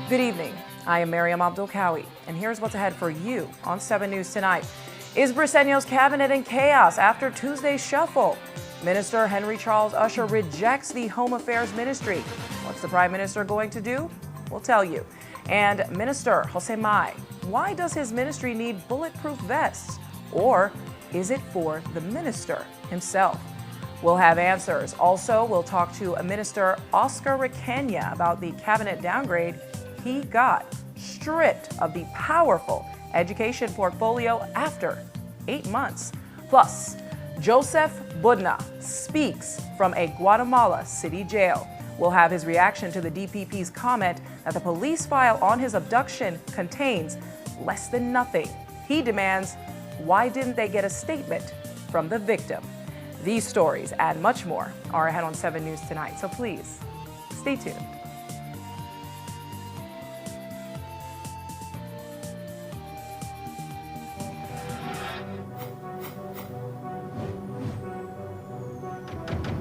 Good evening. I am Miriam Abdul-Kawi, and here's what's ahead for you on 7 News tonight. Is Briceño's cabinet in chaos after Tuesday's shuffle? Minister Henry Charles Usher rejects the Home Affairs Ministry. What's the Prime Minister going to do? We'll tell you. And Minister Jose Mai, why does his ministry need bulletproof vests? Or is it for the minister himself? We'll have answers. Also, we'll talk to Minister Oscar Requena about the cabinet downgrade he got, stripped of the powerful education portfolio after 8 months. Plus, Joseph Budna speaks from a Guatemala city jail. We'll have his reaction to the DPP's comment that the police file on his abduction contains less than nothing. He demands, why didn't they get a statement from the victim? These stories and much more are ahead on 7 News tonight, so please stay tuned.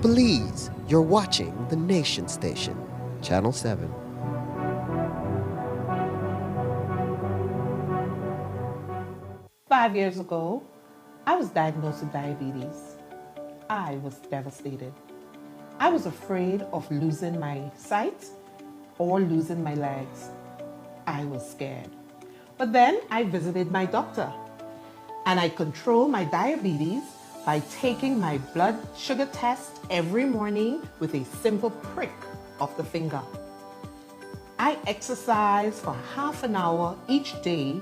Please, you're watching the Nation Station, Channel 7. Five years ago, I was diagnosed with diabetes. I was devastated. I was afraid of losing my sight or losing my legs. I was scared. But then I visited my doctor, and I control my diabetes by taking my blood sugar test every morning with a simple prick of the finger. I exercise for half an hour each day,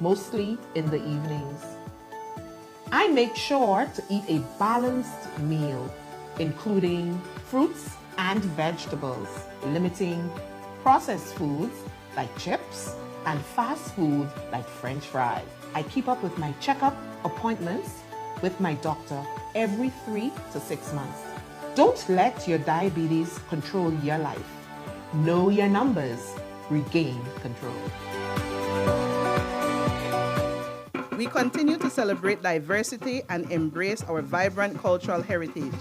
mostly in the evenings. I make sure to eat a balanced meal, including fruits and vegetables, limiting processed foods like chips and fast food like French fries. I keep up with my checkup appointments with my doctor every 3 to 6 months. Don't let your diabetes control your life. Know your numbers. Regain control. We continue to celebrate diversity and embrace our vibrant cultural heritage.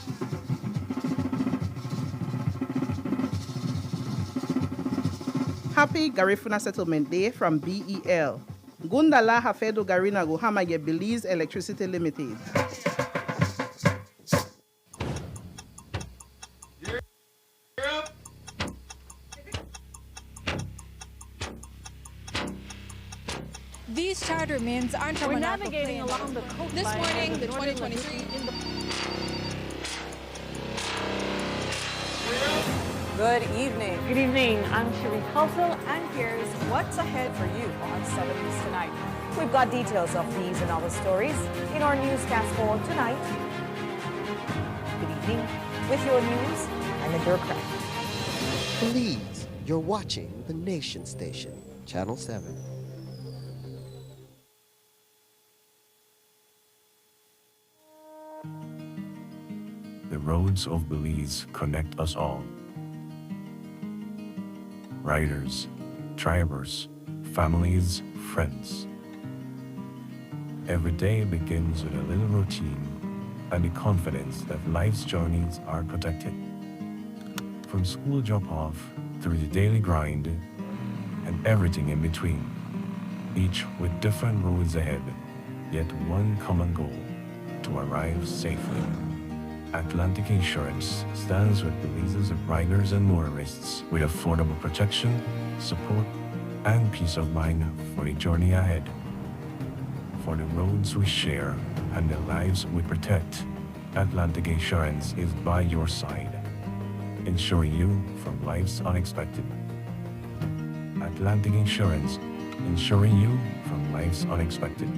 Happy Garifuna Settlement Day from BEL. Gundala Hafedo Garina Guhamage Belize Electricity Limited. These charter means aren't from We're navigating along the coastline. This morning, the 2023 in the... Good evening. Good evening. I'm Sheree Kelso, And here's what's ahead for you on 7 News tonight. We've got details of these and other stories in our newscast for tonight. Good evening. With your news, I'm Adura Craig. Please, you're watching the Nation Station, Channel 7. The roads of Belize connect us all. Riders, drivers, families, friends. Every day begins with a little routine and the confidence that life's journeys are protected. From school drop-off through the daily grind and everything in between, each with different roads ahead, yet one common goal: to arrive safely. Atlantic Insurance stands with Belize's riders and motorists with affordable protection, support, and peace of mind for the journey ahead. For the roads we share and the lives we protect, Atlantic Insurance is by your side, ensuring you from life's unexpected. Atlantic Insurance, ensuring you from life's unexpected.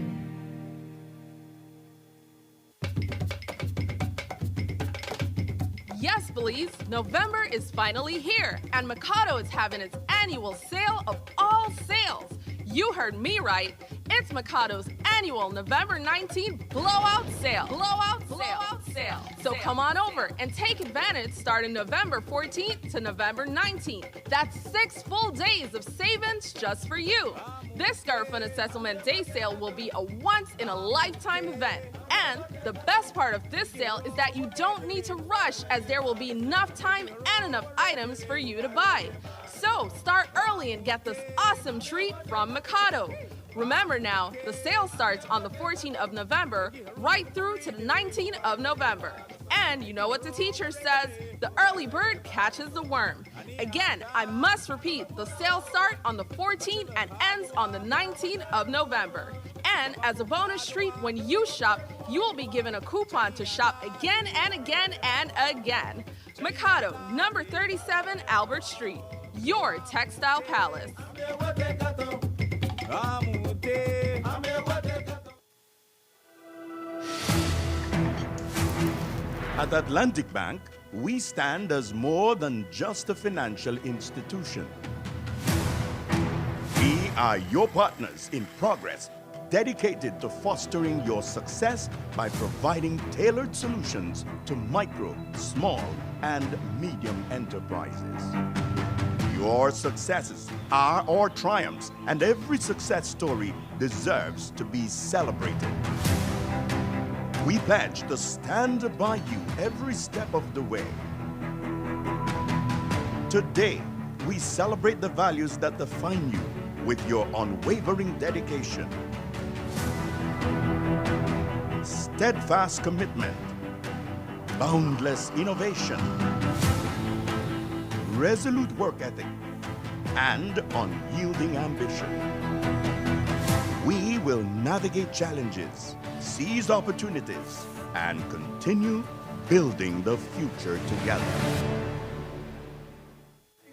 Yes, Belize, November is finally here, and Mikado is having its annual sale of all sales. You heard me right. It's Mikado's annual November 19th blowout sale. Blowout sale. sale. So come on over and take advantage starting November 14th to November 19th. That's 6 full days of savings just for you. This Garfuna Settlement Day sale will be a once-in-a-lifetime event. And the best part of this sale is that you don't need to rush, as there will be enough time and enough items for you to buy. So start early and get this awesome treat from Mikado. Remember now, the sale starts on the 14th of November right through to the 19th of November. And you know what the teacher says, the early bird catches the worm. Again, I must repeat, the sale starts on the 14th and ends on the 19th of November. And as a bonus treat, when you shop, you will be given a coupon to shop again and again and again. Mikado, number 37 Albert Street, your textile palace. At Atlantic Bank, we stand as more than just a financial institution. We are your partners in progress, dedicated to fostering your success by providing tailored solutions to micro, small, and medium enterprises. Your successes are our triumphs, and every success story deserves to be celebrated. We pledge to stand by you every step of the way. Today, we celebrate the values that define you with your unwavering dedication, steadfast commitment, boundless innovation, resolute work ethic, and unyielding ambition. We will navigate challenges, seize opportunities, and continue building the future together.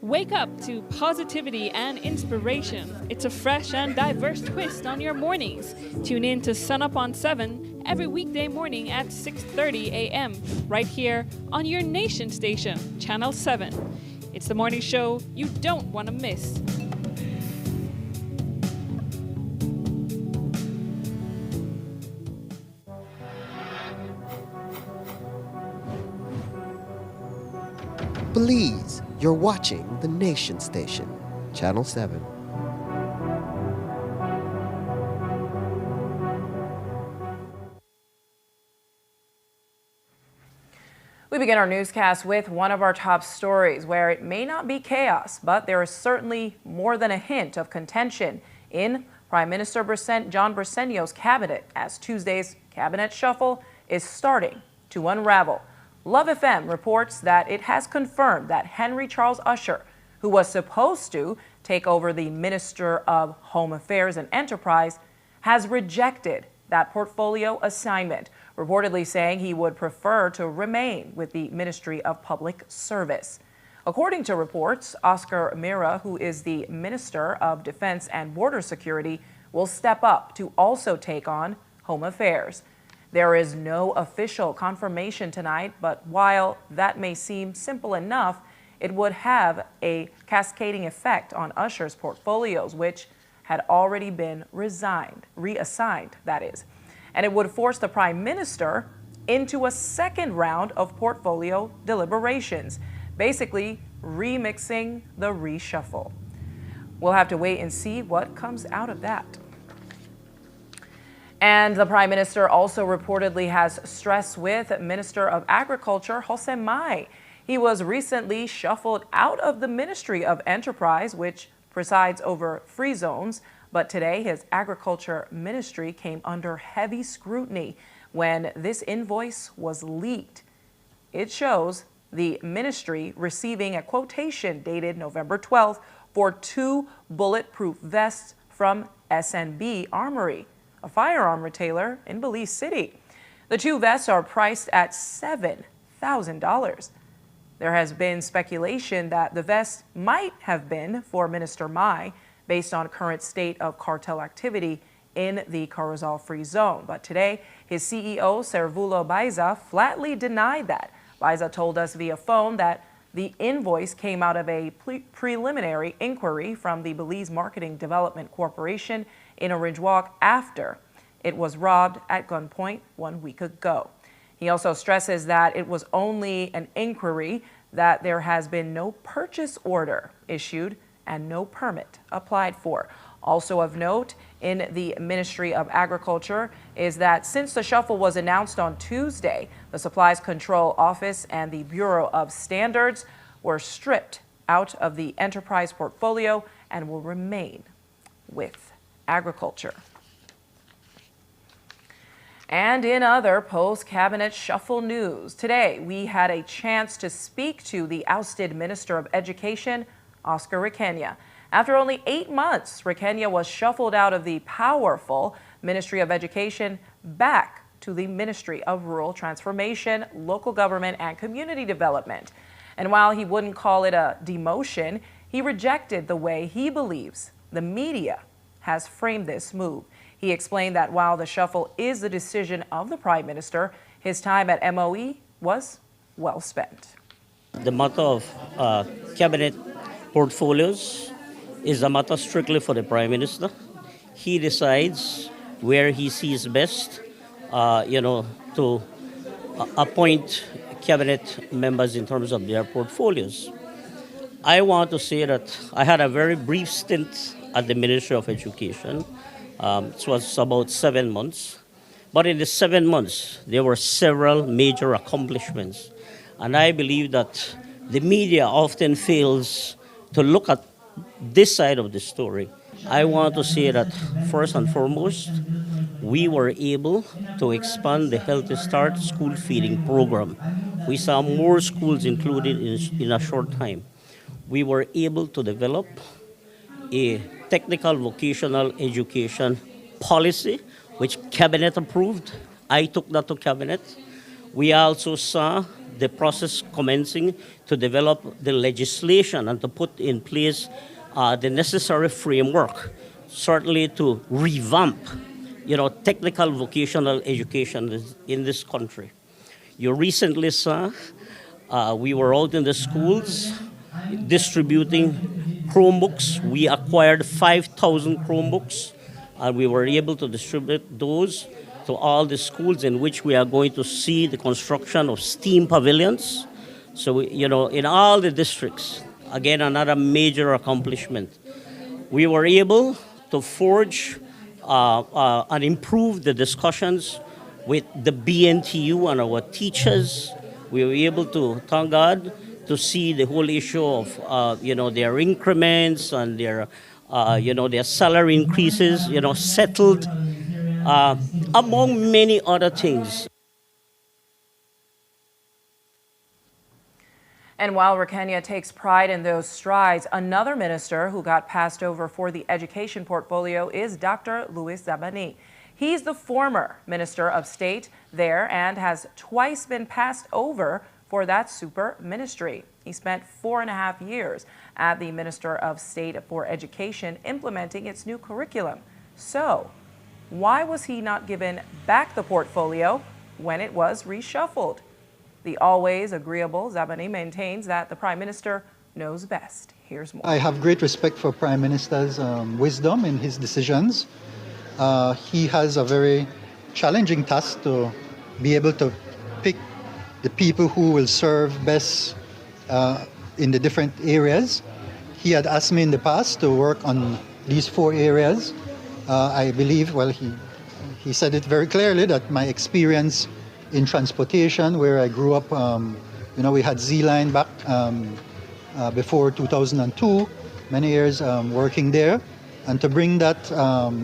Wake up to positivity and inspiration. It's a fresh and diverse twist on your mornings. Tune in to Sun Up on 7 every weekday morning at 6:30 a.m. right here on your nation station, Channel 7. It's the morning show you don't want to miss. Please, you're watching the Nation Station, Channel 7. We begin our newscast with one of our top stories where it may not be chaos, but there is certainly more than a hint of contention in Prime Minister John Briceño's cabinet as Tuesday's cabinet shuffle is starting to unravel. Love FM reports that it has confirmed that Henry Charles Usher, who was supposed to take over the Minister of Home Affairs and Enterprise, has rejected that portfolio assignment, reportedly saying he would prefer to remain with the Ministry of Public Service. According to reports, Oscar Mira, who is the Minister of Defense and Border Security, will step up to also take on Home Affairs. There is no official confirmation tonight, but while that may seem simple enough, it would have a cascading effect on Usher's portfolios, which had already been reassigned, that is. And it would force the Prime Minister into a second round of portfolio deliberations, basically remixing the reshuffle. We'll have to wait and see what comes out of that. And the Prime Minister also reportedly has stress with Minister of Agriculture, Jose Mai. He was recently shuffled out of the Ministry of Enterprise, which presides over free zones. But today, his agriculture ministry came under heavy scrutiny when this invoice was leaked. It shows the ministry receiving a quotation dated November 12th for 2 bulletproof vests from SNB Armory, a firearm retailer in Belize City. The 2 vests are priced at $7,000. There has been speculation that the vests might have been for Minister Mai, based on current state of cartel activity in the Corozal Free Zone. But today, his CEO, Servulo Baiza, flatly denied that. Baiza told us via phone that the invoice came out of a preliminary inquiry from the Belize Marketing Development Corporation in Orange Walk after it was robbed at gunpoint 1 week ago. He also stresses that it was only an inquiry, that there has been no purchase order issued and no permit applied for. Also of note in the Ministry of Agriculture is that since the shuffle was announced on Tuesday, the Supplies Control Office and the Bureau of Standards were stripped out of the enterprise portfolio and will remain with agriculture. And in other post-cabinet shuffle news, today we had a chance to speak to the ousted Minister of Education, Oscar Requena. After only 8 months, Requena was shuffled out of the powerful Ministry of Education back to the Ministry of Rural Transformation, Local Government and Community Development. And while he wouldn't call it a demotion, he rejected the way he believes the media has framed this move. He explained that while the shuffle is the decision of the Prime Minister, his time at MOE was well spent. The matter of cabinet portfolios is a matter strictly for the Prime Minister. He decides where he sees best, to appoint cabinet members in terms of their portfolios. I want to say that I had a very brief stint at the Ministry of Education. It was about 7 months. But in the 7 months, there were several major accomplishments. And I believe that the media often fails to look at this side of the story. I want to say that first and foremost, we were able to expand the Healthy Start school feeding program. We saw more schools included in a short time. We were able to develop a technical vocational education policy, which Cabinet approved. I took that to Cabinet. We also saw the process commencing to develop the legislation and to put in place the necessary framework, certainly to revamp, technical vocational education in this country. You recently saw we were out in the schools distributing Chromebooks. We acquired 5,000 Chromebooks, and we were able to distribute those to all the schools in which we are going to see the construction of STEAM pavilions. So, in all the districts, again, another major accomplishment. We were able to forge and improve the discussions with the BNTU and our teachers. We were able to, thank God, to see the whole issue of, their increments and their salary increases, settled, among many other things. And while Requena takes pride in those strides, another minister who got passed over for the education portfolio is Dr. Louis Zabani. He's the former Minister of State there and has twice been passed over for that super ministry. He spent 4.5 years at the Minister of State for Education implementing its new curriculum. So, why was he not given back the portfolio when it was reshuffled? The always agreeable Zabani maintains that the Prime Minister knows best. Here's more. I have great respect for Prime Minister's wisdom in his decisions. He has a very challenging task to be able to pick the people who will serve best in the different areas. He had asked me in the past to work on these 4 areas. I believe, he said it very clearly that my experience in transportation, where I grew up, we had Z-Line back before 2002, many years working there, and to bring that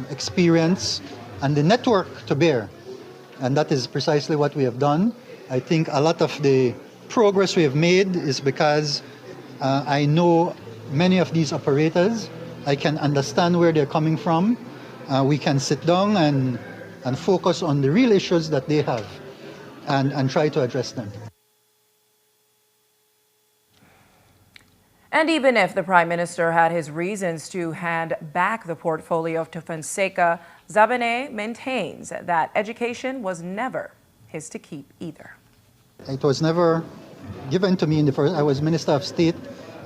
experience and the network to bear. And that is precisely what we have done. I think a lot of the progress we have made is because I know many of these operators. I can understand where they're coming from. We can sit down and focus on the real issues that they have and try to address them. And even if the Prime Minister had his reasons to hand back the portfolio to Fonseca, Zabane maintains that education was never his to keep either. It was never given to me in the first. I was Minister of State,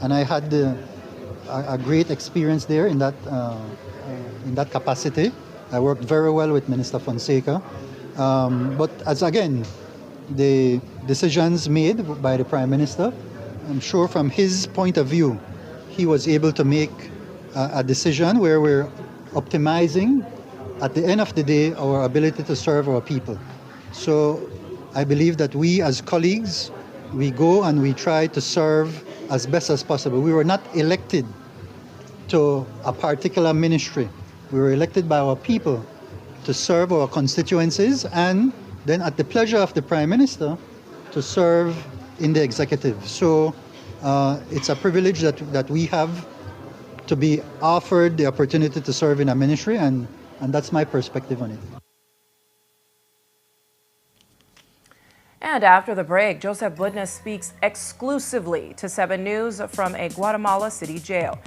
and I had a great experience there in that capacity. I worked very well with Minister Fonseca. But as again, the decisions made by the Prime Minister. I'm sure from his point of view, he was able to make a decision where we're optimizing, at the end of the day, our ability to serve our people. So I believe that we as colleagues, we go and we try to serve as best as possible. We were not elected to a particular ministry. We were elected by our people to serve our constituencies, and then at the pleasure of the Prime Minister to serve in the executive. So it's a privilege that we have to be offered the opportunity to serve in a ministry, and that's my perspective on it. And after the break, Joseph Budna speaks exclusively to 7 News from a Guatemala City jail.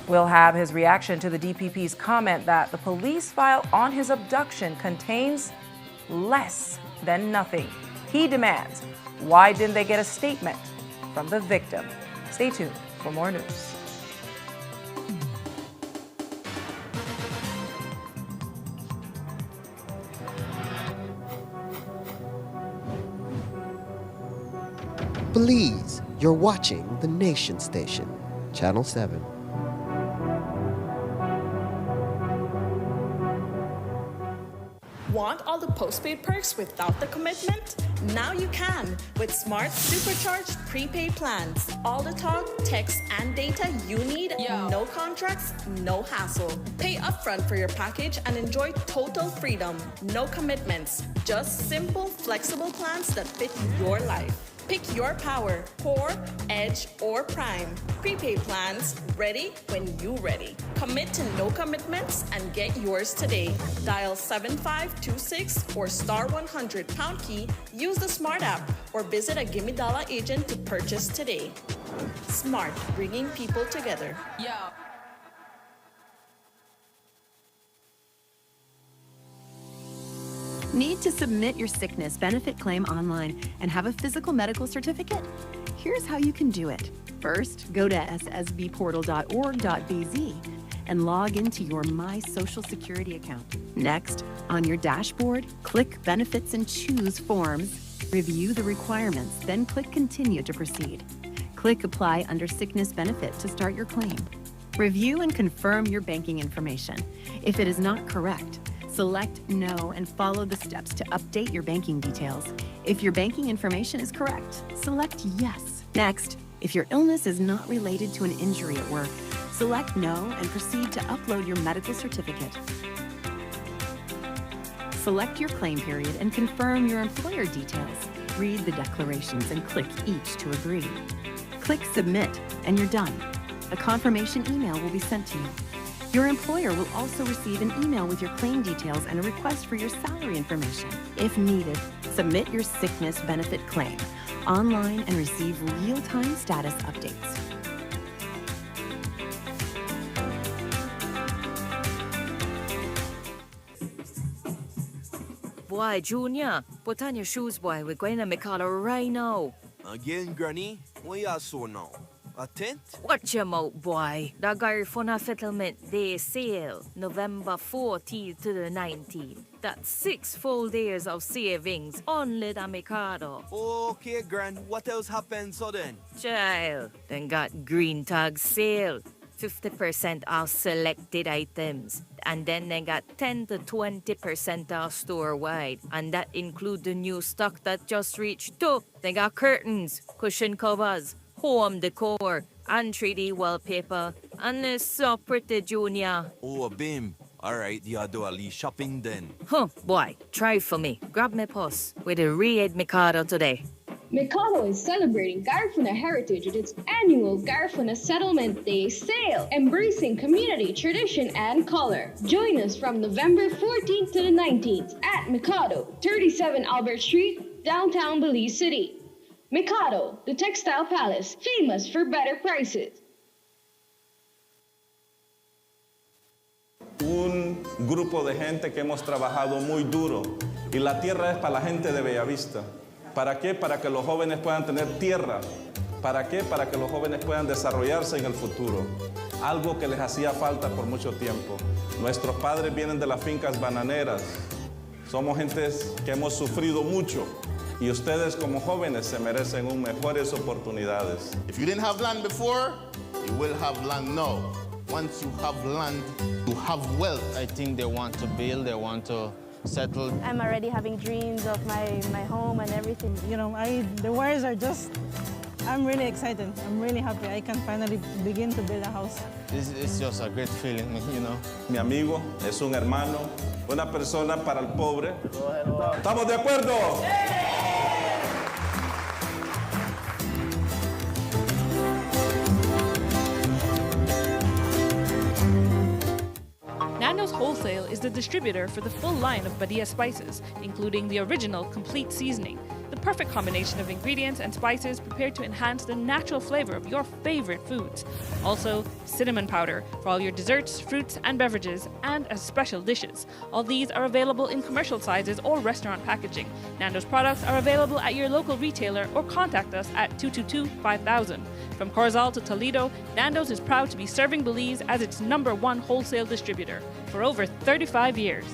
We'll have his reaction to the DPP's comment that the police file on his abduction contains less than nothing. He demands, why didn't they get a statement from the victim? Stay tuned for more news. Please, you're watching the Nation Station, Channel 7. Want all the postpaid perks without the commitment? Now you can with smart supercharged prepaid plans. All the talk, text, and data you need. No contracts, no hassle. Pay upfront for your package and enjoy total freedom. No commitments. Just simple, flexible plans that fit your life. Pick your power, Core, Edge, or Prime. Prepaid plans, ready when you ready. Commit to no commitments and get yours today. Dial 7526 or star 100 pound key, use the Smart app, or visit a Gimme Dollar agent to purchase today. Smart, bringing people together. Need to submit your sickness benefit claim online and have a physical medical certificate? Here's how you can do it. First, go to ssbportal.org.bz and log into your My Social Security account. Next, on your dashboard, click Benefits and choose Forms. Review the requirements, then click Continue to proceed. Click Apply under Sickness Benefit to start your claim. Review and confirm your banking information. If it is not correct, select No and follow the steps to update your banking details. If your banking information is correct, select Yes. Next, if your illness is not related to an injury at work, select No and proceed to upload your medical certificate. Select your claim period and confirm your employer details. Read the declarations and click each to agree. Click Submit and you're done. A confirmation email will be sent to you. Your employer will also receive an email with your claim details and a request for your salary information. If needed, submit your sickness benefit claim online and receive real-time status updates. Boy, Junior, put on your shoes, boy. We're going to Mikado right now. Again, Granny? What you so now? A tent? Watch your mouth, boy. The Garifuna Settlement Day sale, November 14th to the 19th. That's 6 full days of savings, only the Mikado. Okay, Gran. What else happens so then? Child, then got green tag sale. 50% off selected items. And then they got 10 to 20% off store-wide. And that include the new stock that just reached too. They got curtains, cushion covers, home decor, and 3D wallpaper. And it's so pretty, Junior. Oh, Bim. All right, you do a little shopping then. Huh, boy, try for me. Grab my purse with a Red Mikado today. Mikado is celebrating Garifuna heritage with its annual Garifuna Settlement Day sale, embracing community, tradition, and color. Join us from November 14th to the 19th at Mikado, 37 Albert Street, downtown Belize City. Mikado, the textile palace, famous for better prices. Un grupo de gente que hemos trabajado muy duro y la tierra es para la gente de Bellavista. ¿Para qué? Para que los jóvenes puedan tener tierra. ¿Para qué? Para que los jóvenes puedan desarrollarse en el futuro. Algo que les hacía falta por mucho tiempo. Nuestros padres vienen de las fincas bananeras. Somos gentes que hemos sufrido mucho Y ustedes como jóvenes se merecen mejores oportunidades. If you didn't have land before, you will have land now. Once you have land, you have wealth. I think they want to build, they want to settle. I'm already having dreams of my home and everything. You know, the wires are just, I'm really excited. I'm really happy. I can finally begin to build a house. It's just a great feeling, you know. Mi amigo es un hermano, una persona para el pobre. ¿Estamos de acuerdo? Nando's Wholesale is the distributor for the full line of Badia spices, including the original complete seasoning, the perfect combination of ingredients and spices prepared to enhance the natural flavor of your favorite foods. Also, cinnamon powder for all your desserts, fruits, and beverages, and as special dishes. All these are available in commercial sizes or restaurant packaging. Nando's products are available at your local retailer or contact us at 222-5000. From Corozal to Toledo, Nando's is proud to be serving Belize as its #1 wholesale distributor for over 35 years.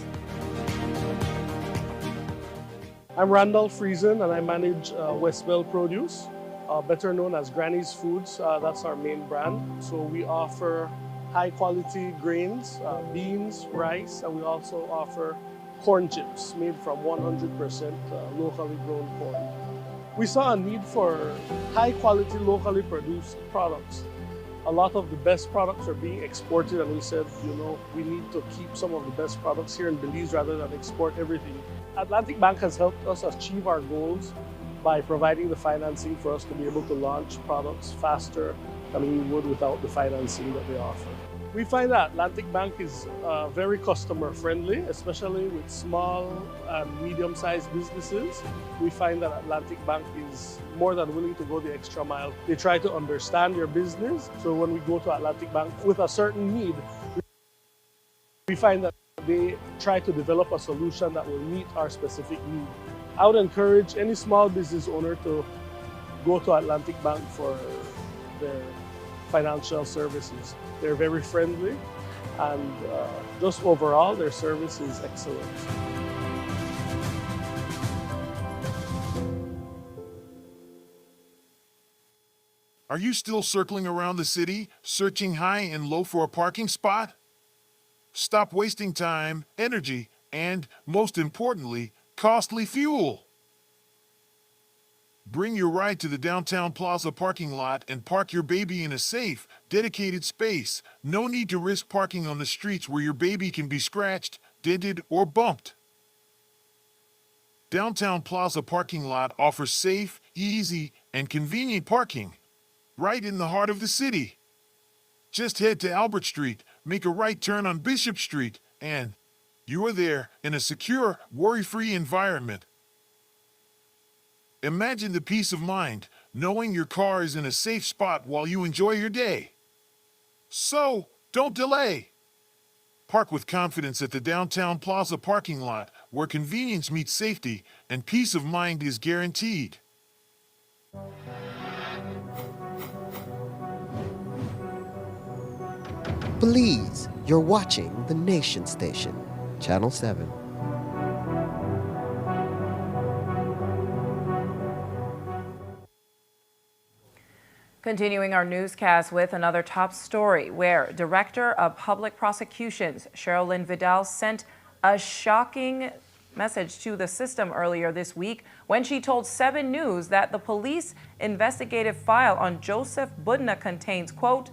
I'm Randall Friesen and I manage Westville Produce, better known as Granny's Foods. That's our main brand. So we offer high quality grains, beans, rice, and we also offer corn chips made from 100% locally grown corn. We saw a need for high quality locally produced products. A lot of the best products are being exported, and we said, we need to keep some of the best products here in Belize rather than export everything. Atlantic Bank has helped us achieve our goals by providing the financing for us to be able to launch products faster than we would without the financing that they offer. We find that Atlantic Bank is very customer friendly, especially with small and medium-sized businesses. We find that Atlantic Bank is more than willing to go the extra mile. They try to understand your business. So when we go to Atlantic Bank with a certain need, we find that they try to develop a solution that will meet our specific need. I would encourage any small business owner to go to Atlantic Bank for their financial services. They're very friendly, and just overall, their service is excellent. Are you still circling around the city, searching high and low for a parking spot? Stop wasting time, energy, and, most importantly, costly fuel. Bring your ride to the Downtown Plaza parking lot and park your baby in a safe, dedicated space. No need to risk parking on the streets where your baby can be scratched, dented, or bumped. Downtown Plaza parking lot offers safe, easy, and convenient parking right in the heart of the city. Just head to Albert Street, make a right turn on Bishop Street, and you are there in a secure, worry-free environment. Imagine the peace of mind knowing your car is in a safe spot while you enjoy your day. So, don't delay. Park with confidence at the Downtown Plaza parking lot, where convenience meets safety and peace of mind is guaranteed. Belize, you're watching the Nation Station, Channel 7. Continuing our newscast with another top story where Director of Public Prosecutions Cheryl Lynn Vidal sent a shocking message to the system earlier this week when she told 7 News that the police investigative file on Joseph Budna contains, quote,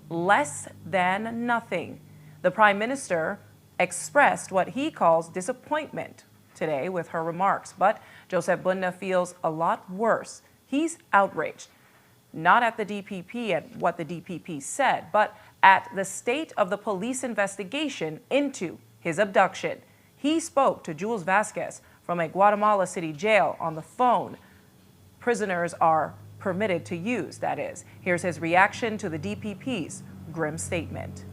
less than nothing. The Prime Minister expressed what he calls disappointment today with her remarks, but Joseph Budna feels a lot worse. He's outraged, not at the DPP and what the DPP said, but at the state of the police investigation into his abduction. He spoke to Jules Vasquez from a Guatemala City jail on the phone. Prisoners are permitted to use, that is. Here's his reaction to the DPP's grim statement.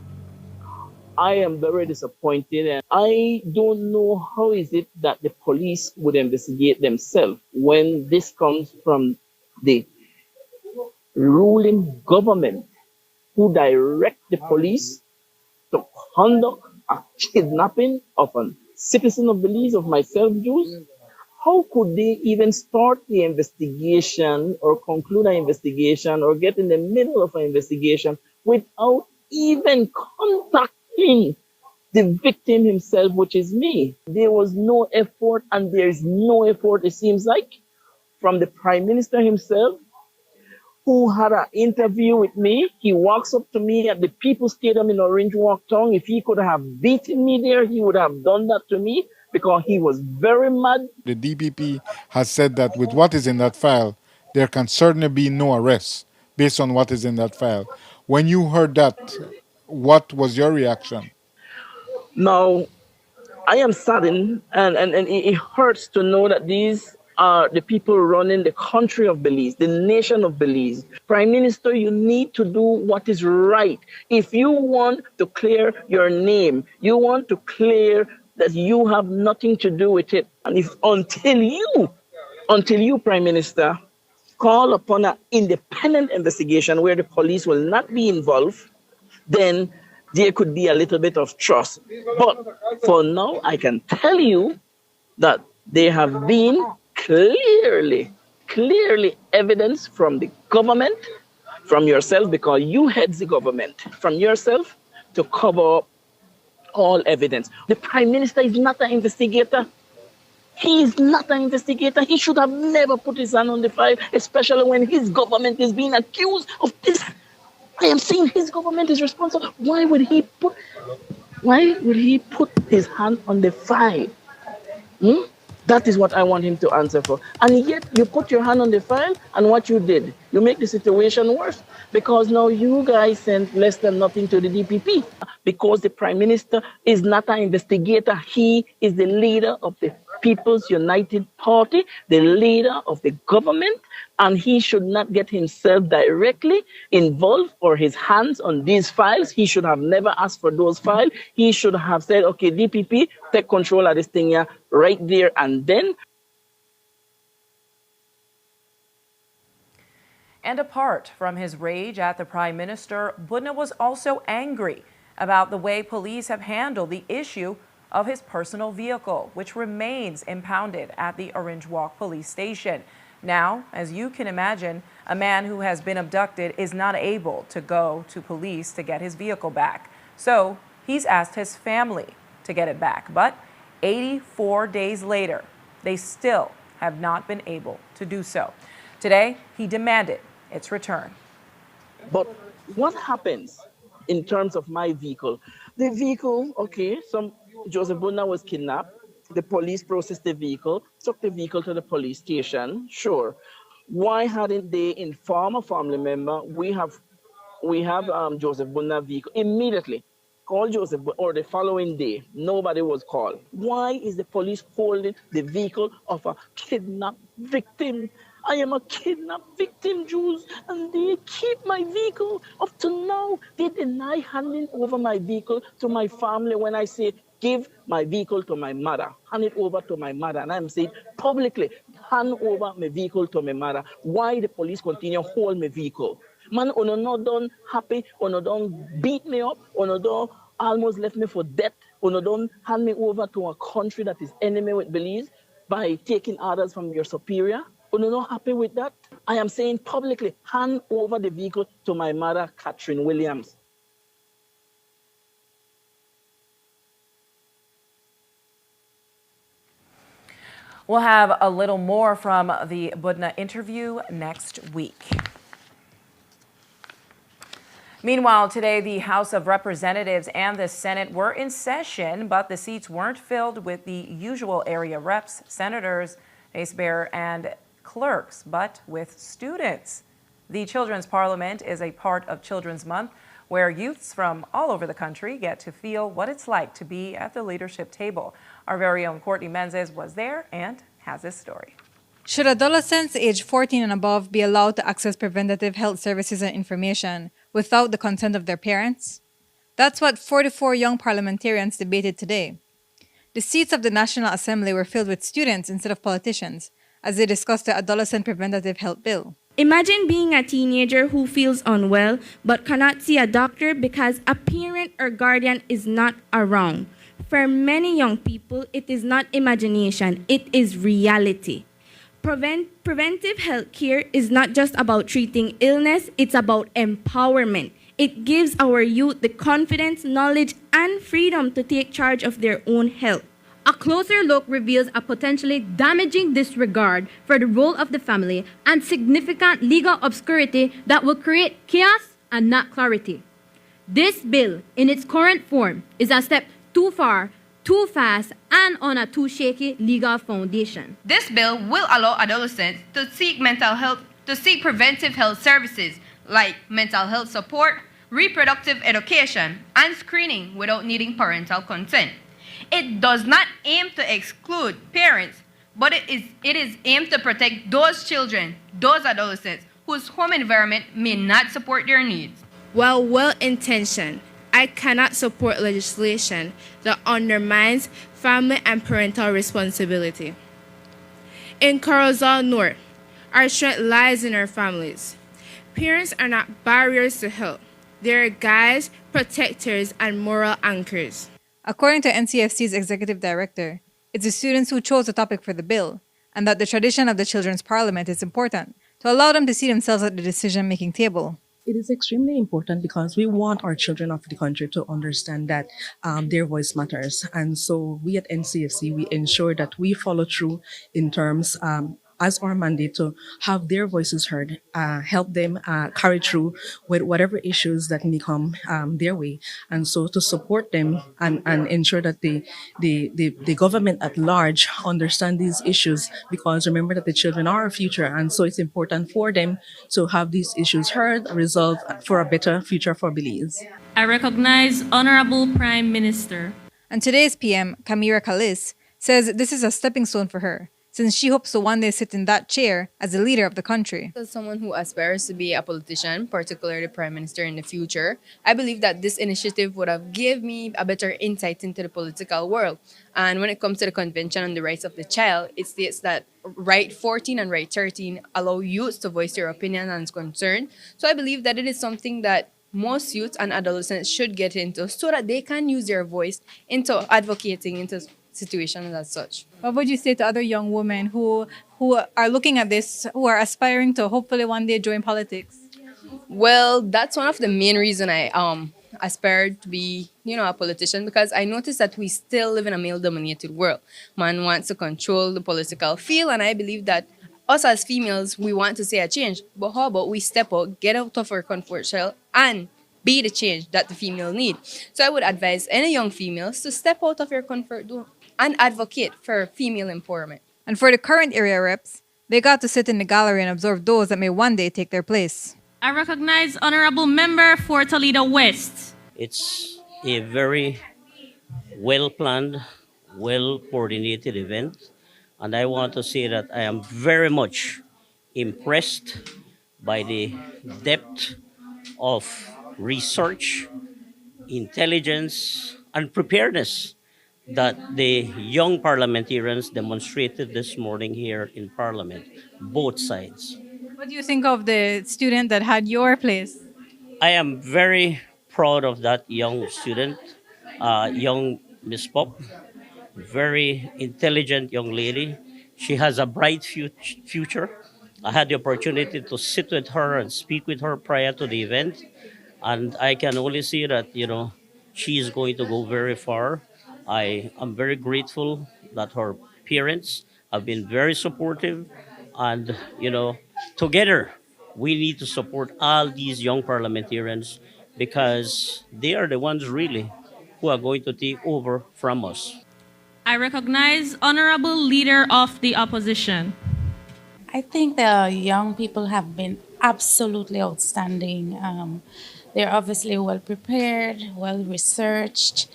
I am very disappointed, and I don't know how is it that the police would investigate themselves when this comes from the ruling government who direct the police to conduct a kidnapping of a citizen of Belize, of myself, Jews, how could they even start the investigation or conclude an investigation or get in the middle of an investigation without even contacting the victim himself, which is me? There was no effort, and there is no effort, it seems like, from the Prime Minister himself, who had an interview with me. He walks up to me at the People's Stadium in Orange Walk Town. If he could have beaten me there, he would have done that to me because he was very mad. The DPP has said that with what is in that file, there can certainly be no arrests based on what is in that file. When you heard that, what was your reaction? Now, I am saddened, and it hurts to know that these are the people running the country of Belize, the nation of Belize. Prime Minister, you need to do what is right. If you want to clear your name, you want to clear that you have nothing to do with it. And if until you, Prime Minister, call upon an independent investigation where the police will not be involved, then there could be a little bit of trust. But for now, I can tell you that there have been clearly evidence from the government, from yourself, because you head the government, from yourself to cover up all evidence. The Prime Minister is not an investigator. He is not an investigator. He should have never put his hand on the file, especially when his government is being accused of this. I am saying his government is responsible. Why would he put his hand on the file? That is what I want him to answer for. And yet you put your hand on the file, and what you did, you make the situation worse, because now you guys sent less than nothing to the DPP. Because the Prime Minister is not an investigator. He is the leader of the People's United Party, the leader of the government, and he should not get himself directly involved or his hands on these files. He should have never asked for those files. He should have said, okay, DPP, take control of this thing here right there and then. And apart from his rage at the Prime Minister, Budna was also angry about the way police have handled the issue of his personal vehicle, which remains impounded at the Orange Walk police station. Now, as you can imagine, a man who has been abducted is not able to go to police to get his vehicle back. So he's asked his family to get it back. But 84 days later, they still have not been able to do so. Today, he demanded its return. But what happens in terms of my vehicle? The vehicle, okay, Joseph Budna was kidnapped. The police processed the vehicle, took the vehicle to the police station. Sure. Why hadn't they informed a family member? We have Joseph Budna vehicle immediately. Call Joseph, or the following day, nobody was called. Why is the police holding the vehicle of a kidnapped victim? I am a kidnapped victim, Jews, and they keep my vehicle. Up to now, they deny handing over my vehicle to my family when I say, give my vehicle to my mother, hand it over to my mother. And I'm saying publicly, hand over my vehicle to my mother. Why the police continue hold my vehicle? Man, ono no done happy, ono done beat me up, ono done almost left me for death, ono done hand me over to a country that is enemy with Belize by taking orders from your superior. Ono not happy with that. I am saying publicly, hand over the vehicle to my mother, Catherine Williams. We'll have a little more from the Budna interview next week. Meanwhile, today, the House of Representatives and the Senate were in session, but the seats weren't filled with the usual area reps, senators, base bearer, and clerks, but with students. The Children's Parliament is a part of Children's Month, where youths from all over the country get to feel what it's like to be at the leadership table. Our very own Courtney Menzies was there and has this story. Should adolescents aged 14 and above be allowed to access preventative health services and information without the consent of their parents? That's what 44 young parliamentarians debated today. The seats of the National Assembly were filled with students instead of politicians as they discussed the Adolescent Preventative Health Bill. Imagine being a teenager who feels unwell but cannot see a doctor because a parent or guardian is not around. For many young people, it is not imagination, it is reality. Preventive health care is not just about treating illness, it's about empowerment. It gives our youth the confidence, knowledge, and freedom to take charge of their own health. A closer look reveals a potentially damaging disregard for the role of the family and significant legal obscurity that will create chaos and not clarity. This bill, in its current form, is a step too far, too fast, and on a too shaky legal foundation. This bill will allow adolescents to seek preventive health services like mental health support, reproductive education, and screening without needing parental consent. It does not aim to exclude parents, but it is aimed to protect those children, those adolescents whose home environment may not support their needs. While well-intentioned, I cannot support legislation that undermines family and parental responsibility. In Corozal North, our strength lies in our families. Parents are not barriers to health. They are guides, protectors, and moral anchors. According to NCFC's executive director, it's the students who chose the topic for the bill, and that the tradition of the Children's Parliament is important to allow them to see themselves at the decision-making table. It is extremely important because we want our children of the country to understand that their voice matters. And so we at NCFC, we ensure that we follow through in terms as our mandate to have their voices heard, help them carry through with whatever issues that may come their way. And so to support them and ensure that the government at large understand these issues, because remember that the children are our future. And so it's important for them to have these issues heard, resolved for a better future for Belize. I recognize Honorable Prime Minister. And today's PM, Kamira Kalis, says this is a stepping stone for her, since she hopes to one day sit in that chair as the leader of the country. As someone who aspires to be a politician, particularly Prime Minister in the future, I believe that this initiative would have given me a better insight into the political world. And when it comes to the Convention on the Rights of the Child, it states that Right 14 and Right 13 allow youths to voice their opinion and concern. So I believe that it is something that most youths and adolescents should get into so that they can use their voice into advocating into situations as such. What would you say to other young women who are looking at this, who are aspiring to hopefully one day join politics? Well, that's one of the main reasons I aspired to be, a politician, because I noticed that we still live in a male-dominated world. Man wants to control the political field, and I believe that us as females, we want to see a change. But how about we step out, get out of our comfort shell, and be the change that the female need? So I would advise any young females to step out of your comfort zone and advocate for female empowerment. And for the current area reps, they got to sit in the gallery and observe those that may one day take their place. I recognize Honorable Member for Toledo West. It's a very well-planned, well-coordinated event. And I want to say that I am very much impressed by the depth of research, intelligence, and preparedness that the young parliamentarians demonstrated this morning here in Parliament, both sides. What do you think of the student that had your place? I am very proud of that young student, young Miss Pop, very intelligent young lady. She has a bright future. I had the opportunity to sit with her and speak with her prior to the event, and I can only see that, she is going to go very far. I am very grateful that her parents have been very supportive, and, together we need to support all these young parliamentarians because they are the ones really who are going to take over from us. I recognize Honorable Leader of the Opposition. I think the young people have been absolutely outstanding. They're obviously well prepared, well researched.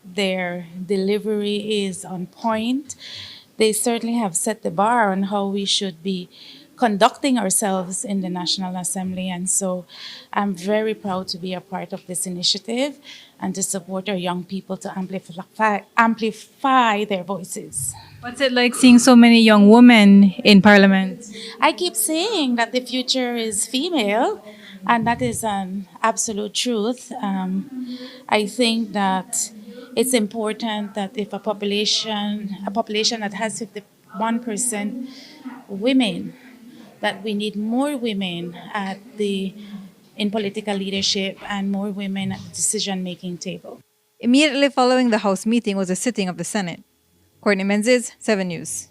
Their delivery is on point. They certainly have set the bar on how we should be conducting ourselves in the National Assembly. And so I'm very proud to be a part of this initiative and to support our young people to amplify their voices. What's it like seeing so many young women in Parliament? I keep saying that the future is female, and that is an absolute truth. I think that It's important that if a population that has 51% women, that we need more women in political leadership and more women at the decision-making table. Immediately following the House meeting was a sitting of the Senate. Courtney Menzies, 7 News.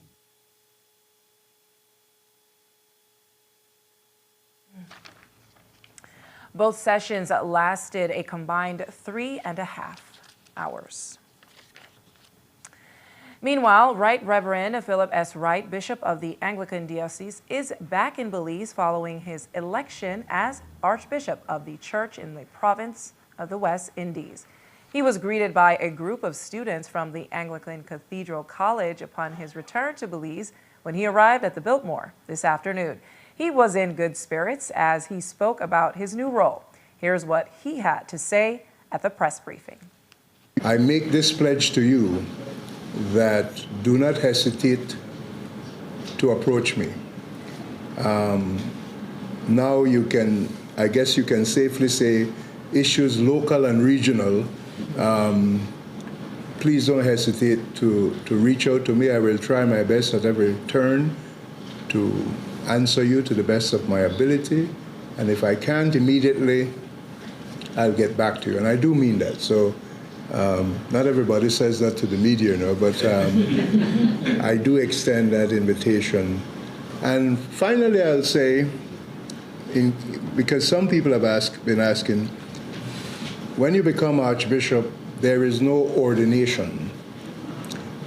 Both sessions lasted a combined 3.5 hours. Meanwhile, Right Reverend Philip S. Wright, Bishop of the Anglican Diocese, is back in Belize following his election as Archbishop of the Church in the province of the West Indies. He was greeted by a group of students from the Anglican Cathedral College upon his return to Belize when he arrived at the Biltmore this afternoon. He was in good spirits as he spoke about his new role. Here's what he had to say at the press briefing. I make this pledge to you that do not hesitate to approach me. Now I guess you can safely say issues local and regional, please don't hesitate to reach out to me. I will try my best at every turn to answer you to the best of my ability. And if I can't immediately, I'll get back to you. And I do mean that. So not everybody says that to the media, but I do extend that invitation. And finally, I'll say, because some people have been asking, when you become Archbishop, there is no ordination.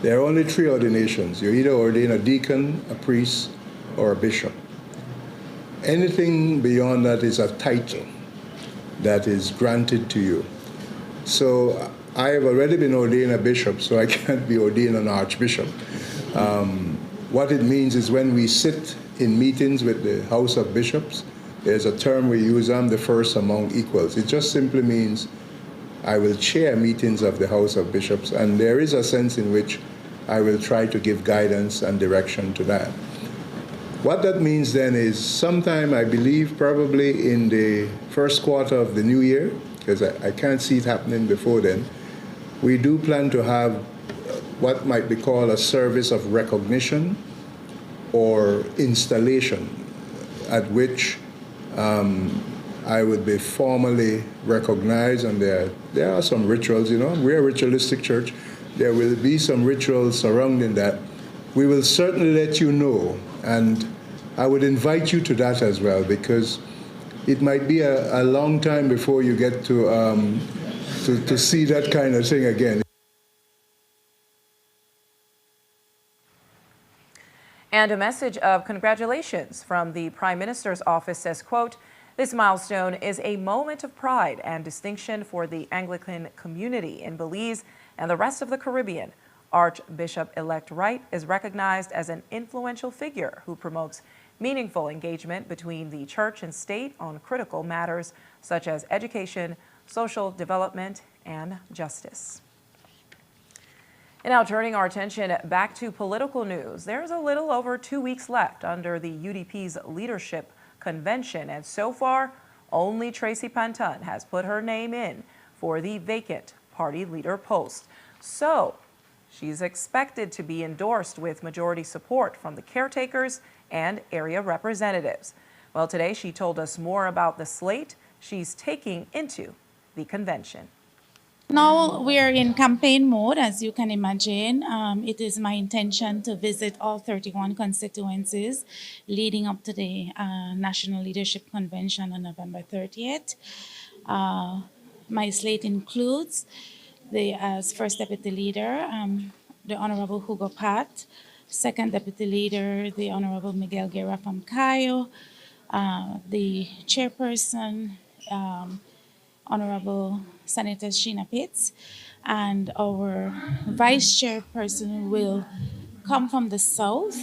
There are only 3 ordinations. You either ordain a deacon, a priest, or a bishop. Anything beyond that is a title that is granted to you. So I have already been ordained a bishop, so I can't be ordained an archbishop. What it means is when we sit in meetings with the House of Bishops, there's a term we use, I'm the first among equals. It just simply means I will chair meetings of the House of Bishops, and there is a sense in which I will try to give guidance and direction to that. What that means then is sometime, I believe, probably in the first quarter of the new year, because I can't see it happening before then, we do plan to have what might be called a service of recognition or installation, at which I would be formally recognized, and there are some rituals, we're a ritualistic church. There will be some rituals surrounding that. We will certainly let you know, and I would invite you to that as well, because it might be a long time before you get to see that kind of thing again. And a message of congratulations from the Prime Minister's office says, quote, "This milestone is a moment of pride and distinction for the Anglican community in Belize and the rest of the Caribbean. Archbishop-elect Wright is recognized as an influential figure who promotes meaningful engagement between the church and state on critical matters such as education, social development, and justice." And now turning our attention back to political news, there's a little over 2 weeks left under the UDP's leadership convention, and so far, only Tracy Panton has put her name in for the vacant party leader post. So she's expected to be endorsed with majority support from the caretakers and area representatives. Well, today she told us more about the slate she's taking into the convention. Now we are in campaign mode, as you can imagine. It is my intention to visit all 31 constituencies leading up to the National Leadership Convention on November 30th. My slate includes as First Deputy Leader, the Honorable Hugo Pat, Second Deputy Leader, the Honorable Miguel Guerra from Cayo, the Chairperson, Honorable Senator Sheena Pitts, and our Vice Chairperson will come from the South,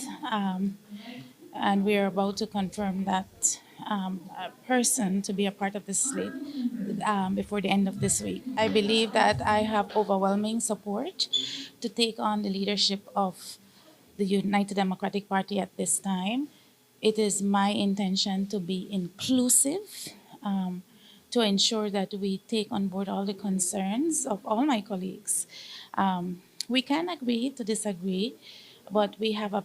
and we are about to confirm that person to be a part of the slate before the end of this week. I believe that I have overwhelming support to take on the leadership of the United Democratic Party at this time. It is my intention to be inclusive, to ensure that we take on board all the concerns of all my colleagues. We can agree to disagree, but we have a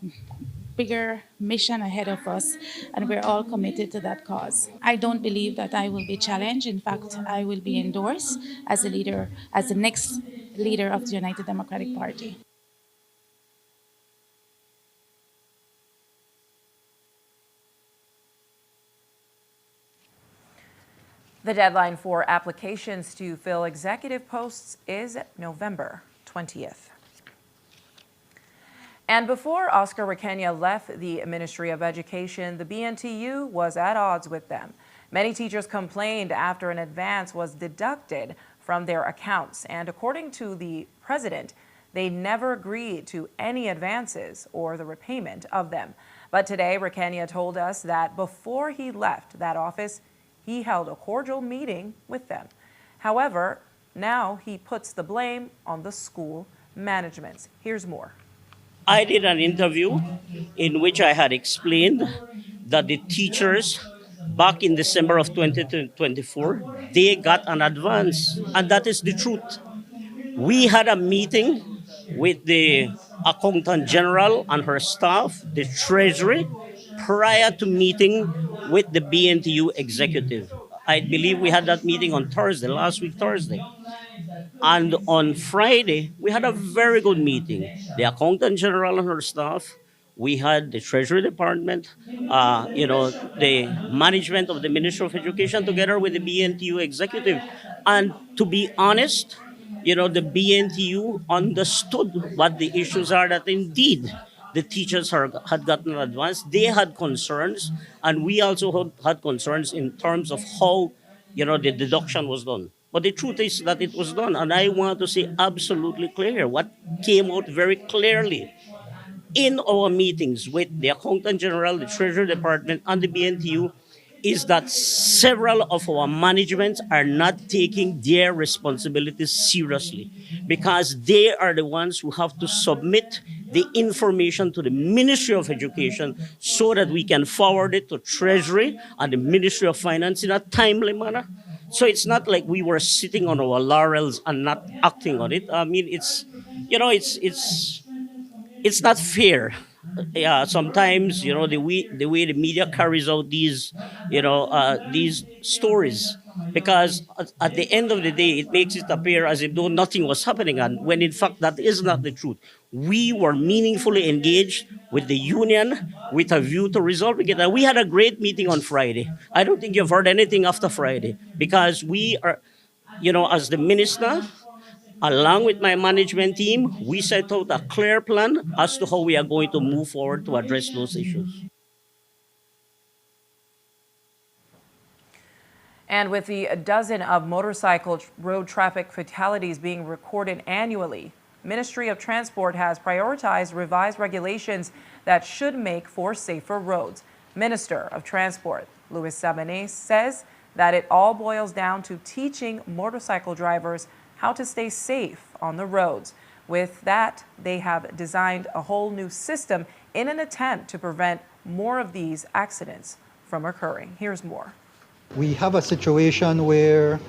bigger mission ahead of us, and we're all committed to that cause. I don't believe that I will be challenged. In fact, I will be endorsed as a leader, as the next leader of the United Democratic Party. The deadline for applications to fill executive posts is November 20th. And before Oscar Requena left the Ministry of Education, the BNTU was at odds with them. Many teachers complained after an advance was deducted from their accounts. And according to the president, they never agreed to any advances or the repayment of them. But today, Requena told us that before he left that office, he held a cordial meeting with them. However, now he puts the blame on the school management. Here's more. I did an interview in which I had explained that the teachers back in December of 2024, they got an advance, and that is the truth. We had a meeting with the accountant general and her staff, the treasury, prior to meeting with the BNTU executive. I believe we had that meeting on Thursday, last week Thursday. And on Friday, we had a very good meeting. The accountant general and her staff, we had the Treasury Department, the management of the Ministry of Education together with the BNTU executive. And to be honest, the BNTU understood what the issues are, that indeed the teachers had gotten advanced. They had concerns, and we also had concerns in terms of how, the deduction was done. But the truth is that it was done, and I want to say absolutely clear what came out very clearly in our meetings with the Accountant General, the Treasury Department, and the BNTU is that several of our managements are not taking their responsibilities seriously because they are the ones who have to submit the information to the Ministry of Education so that we can forward it to Treasury and the Ministry of Finance in a timely manner. So it's not like we were sitting on our laurels and not acting on it. I mean, it's not fair. Yeah, sometimes the way the media carries out these stories, because at the end of the day it makes it appear as if though nothing was happening, and when in fact that is not the truth. We were meaningfully engaged with the union with a view to resolving it, and we had a great meeting on Friday. I don't think you've heard anything after Friday, because we are, as the minister, along with my management team, we set out a clear plan as to how we are going to move forward to address those issues. And with the dozen of motorcycle road traffic fatalities being recorded annually, Ministry of Transport has prioritized revised regulations that should make for safer roads. Minister of Transport Luis Sabanez says that it all boils down to teaching motorcycle drivers how to stay safe on the roads. With that, they have designed a whole new system in an attempt to prevent more of these accidents from occurring. Here's more. We have a situation where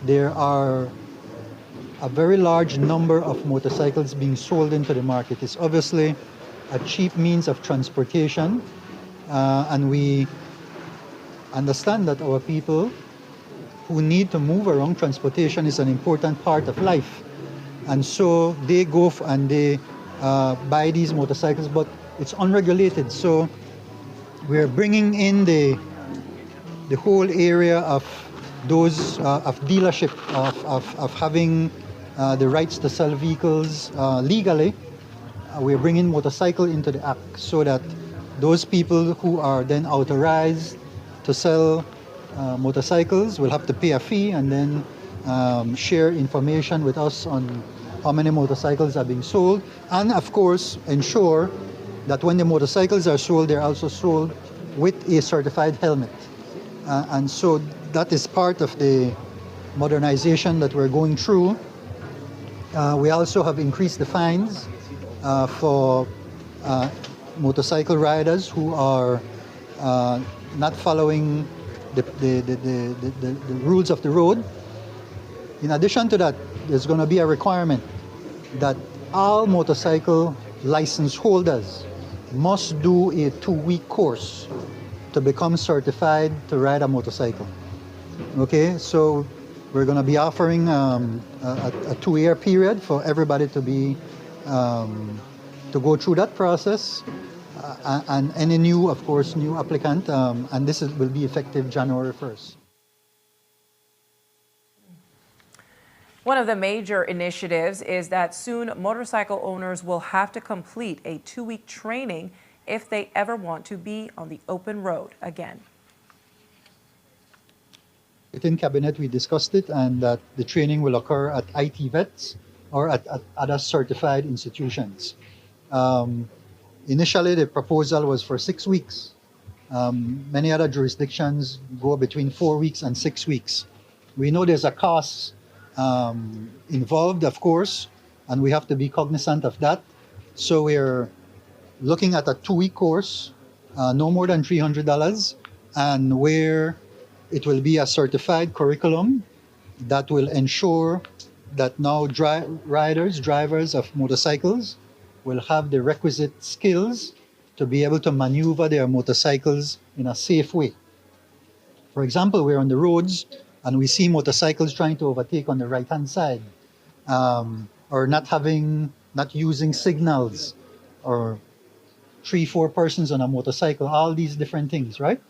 there are a very large number of motorcycles being sold into the market. It's obviously a cheap means of transportation, and we understand that our people who need to move around, transportation is an important part of life. And so they go and they buy these motorcycles, but it's unregulated. So we're bringing in the whole area of those, of dealership, of having the rights to sell vehicles legally. We're bringing motorcycle into the act so that those people who are then authorized to sell motorcycles will have to pay a fee and then share information with us on how many motorcycles are being sold, and of course ensure that when the motorcycles are sold, they're also sold with a certified helmet. And so that is part of the modernization that we're going through. We also have increased the fines for motorcycle riders who are not following the rules of the road. In addition to that, there's going to be a requirement that all motorcycle license holders must do a 2-week course to become certified to ride a motorcycle. Okay, so we're going to be offering a 2-year period for everybody to be to go through that process, and any new, of course, new applicant, and this will be effective January 1st. One of the major initiatives is that soon motorcycle owners will have to complete a 2-week training if they ever want to be on the open road again. Within Cabinet, we discussed it, and that the training will occur at IT vets or at other certified institutions. Initially, the proposal was for 6 weeks. Many other jurisdictions go between 4 weeks and 6 weeks. We know there's a cost involved, of course, and we have to be cognizant of that. So we're looking at a 2-week course, no more than $300, and where it will be a certified curriculum that will ensure that now drivers of motorcycles will have the requisite skills to be able to maneuver their motorcycles in a safe way. For example, we're on the roads and we see motorcycles trying to overtake on the right-hand side, or not using signals, or 3-4 persons on a motorcycle, all these different things, right?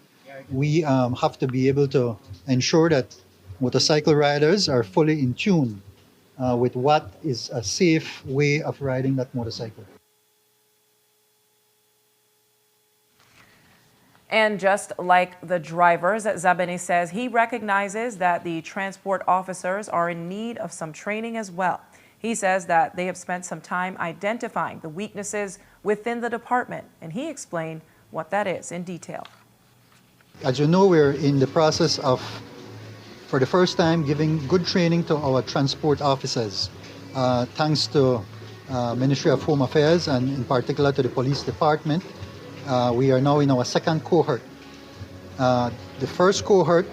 We have to be able to ensure that motorcycle riders are fully in tune with what is a safe way of riding that motorcycle. And just like the drivers, Zabene says he recognizes that the transport officers are in need of some training as well. He says that they have spent some time identifying the weaknesses within the department, and he explained what that is in detail. As you know, we're in the process of, for the first time, giving good training to our transport officers, thanks to Ministry of Home Affairs and in particular to the police department. We are now in our second cohort. The first cohort,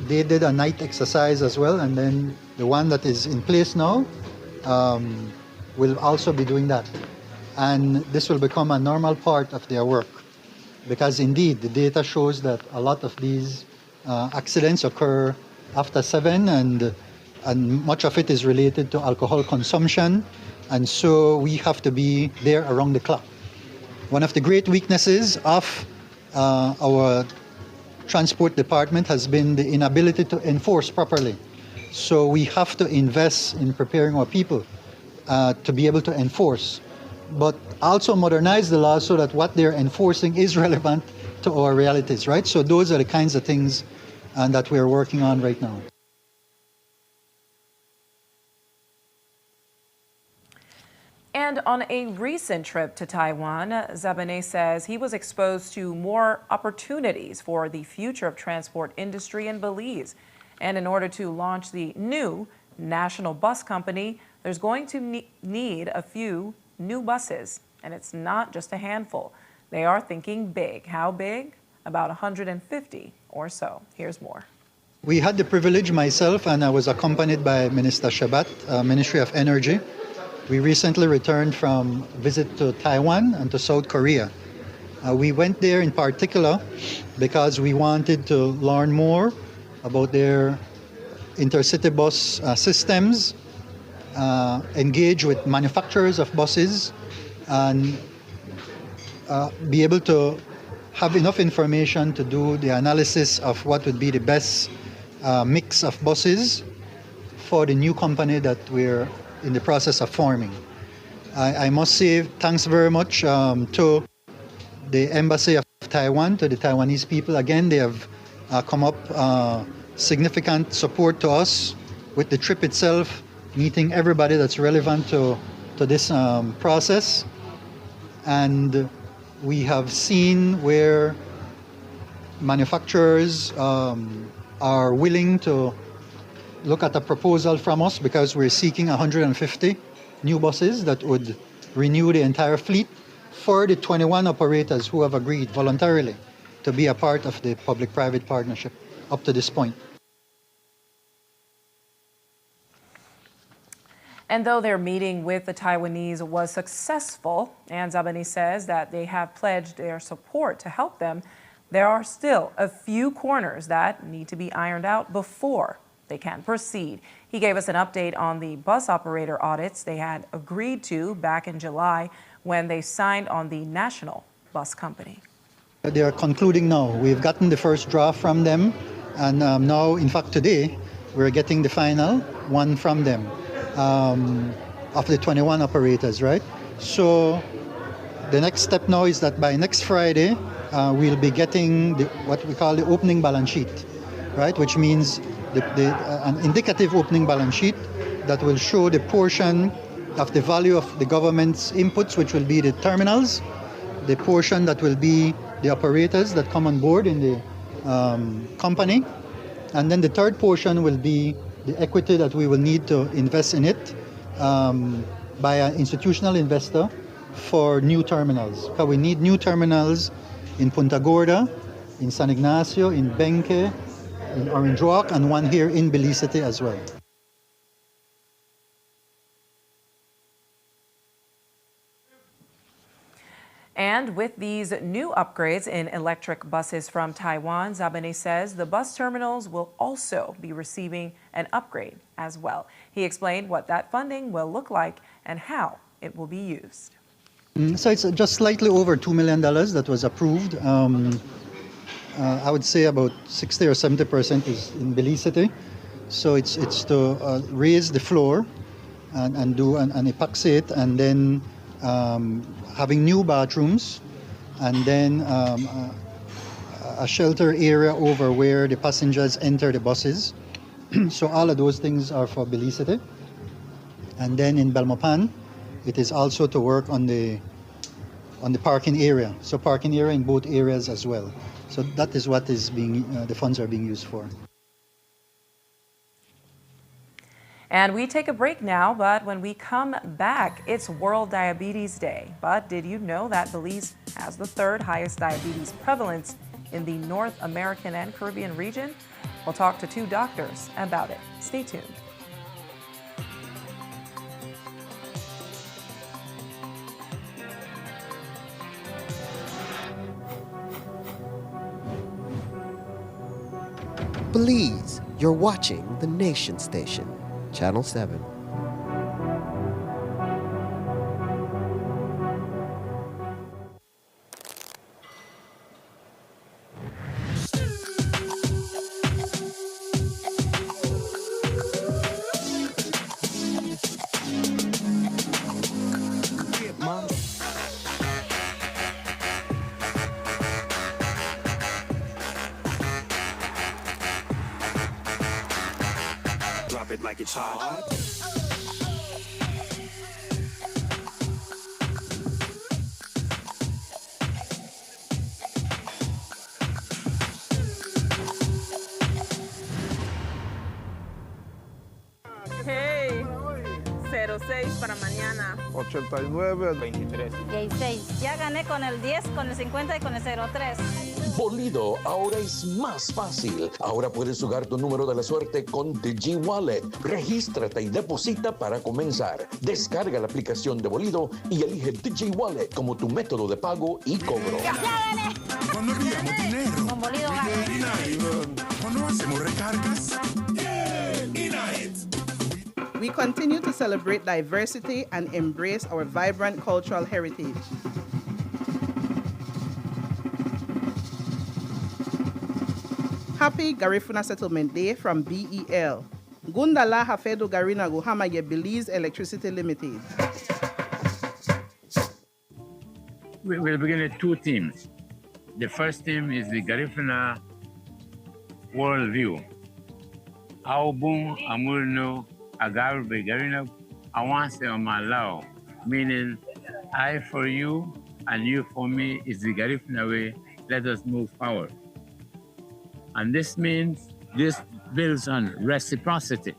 they did a night exercise as well, and then the one that is in place now will also be doing that. And this will become a normal part of their work, because indeed the data shows that a lot of these accidents occur after 7, and much of it is related to alcohol consumption, and so we have to be there around the clock. One of the great weaknesses of our transport department has been the inability to enforce properly. So we have to invest in preparing our people to be able to enforce, but also modernize the law so that what they're enforcing is relevant to our realities, right? So those are the kinds of things that we're working on right now. And on a recent trip to Taiwan, Zabene says he was exposed to more opportunities for the future of transport industry in Belize. And in order to launch the new national bus company, there's going to need a few new buses. And it's not just a handful. They are thinking big. How big? About 150 or so. Here's more. We had the privilege, myself, and I was accompanied by Minister Shabat, Ministry of Energy. We recently returned from a visit to Taiwan and to South Korea. We went there in particular because we wanted to learn more about their intercity bus systems, engage with manufacturers of buses, and be able to have enough information to do the analysis of what would be the best mix of buses for the new company that we're in the process of forming. I must say thanks very much to the Embassy of Taiwan, to the Taiwanese people. Again, they have come up significant support to us with the trip itself, meeting everybody that's relevant to this process. And we have seen where manufacturers are willing to look at a proposal from us, because we're seeking 150 new buses that would renew the entire fleet for the 21 operators who have agreed voluntarily to be a part of the public-private partnership up to this point. And though their meeting with the Taiwanese was successful, and Zabani says that they have pledged their support to help them, there are still a few corners that need to be ironed out before they can proceed. He gave us an update on the bus operator audits they had agreed to back in July when they signed on the national bus company. They are concluding now. We've gotten the first draft from them, and now, in fact, today, we're getting the final one from them. Of the 21 operators, right? So the next step now is that by next Friday, we'll be getting what we call the opening balance sheet, right? Which means an indicative opening balance sheet that will show the portion of the value of the government's inputs, which will be the terminals, the portion that will be the operators that come on board in the company, and then the third portion will be the equity that we will need to invest in it by an institutional investor for new terminals. Because we need new terminals in Punta Gorda, in San Ignacio, in Benque, in Orange Walk, and one here in Belize City as well. And with these new upgrades in electric buses from Taiwan, Zabane says the bus terminals will also be receiving an upgrade as well. He explained what that funding will look like and how it will be used. So it's just slightly over $2 million that was approved. I would say about 60 or 70% is in Belize City. So it's to raise the floor and do an epoxy it, and then having new bathrooms, and then a shelter area over where the passengers enter the buses. So all of those things are for Belize City. And then in Belmopan, it is also to work on the parking area. So parking area in both areas as well. So that is what is being the funds are being used for. And we take a break now, but when we come back, it's World Diabetes Day. But did you know that Belize has the third highest diabetes prevalence in the North American and Caribbean region? We'll talk to two doctors about it. Stay tuned. Belize, you're watching the Nation Station, Channel 7. Drop it like it's hot. Hey, 06 para mañana. 89 23. 16. Ya gané con el 10, con el 50 y con el 03. Bolido ahora es más fácil. Ahora puedes jugar tu número de la suerte con Digi Wallet. Regístrate y deposita para comenzar. Descarga la aplicación de Bolido y elige Digi Wallet como tu método de pago y cobro. ¡Ya gané! Cuando enviamos dinero. Con Bolido gané. Cuando hacemos recargas. We continue to celebrate diversity and embrace our vibrant cultural heritage. Happy Garifuna Settlement Day from BEL. Gundala Hafedo Garina Guhamaye Belize Electricity Limited. We'll begin with two teams. The first team is the Garifuna Worldview. Aubun Amulno Agarbe Garina Awanse Omalao, meaning I for you and you for me is the Garifuna way. Let us move forward. And this means this builds on reciprocity.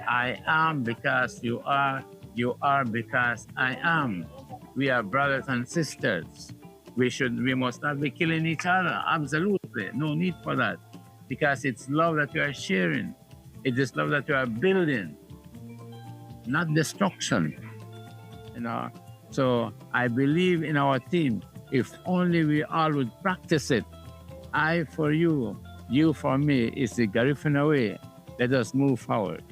I am because you are because I am. We are brothers and sisters. We must not be killing each other. Absolutely. No need for that. Because it's love that we are sharing. It is love that we are building, not destruction. You know. So I believe in our team. If only we all would practice it. I for you for me is the Garifuna way. Let us move forward.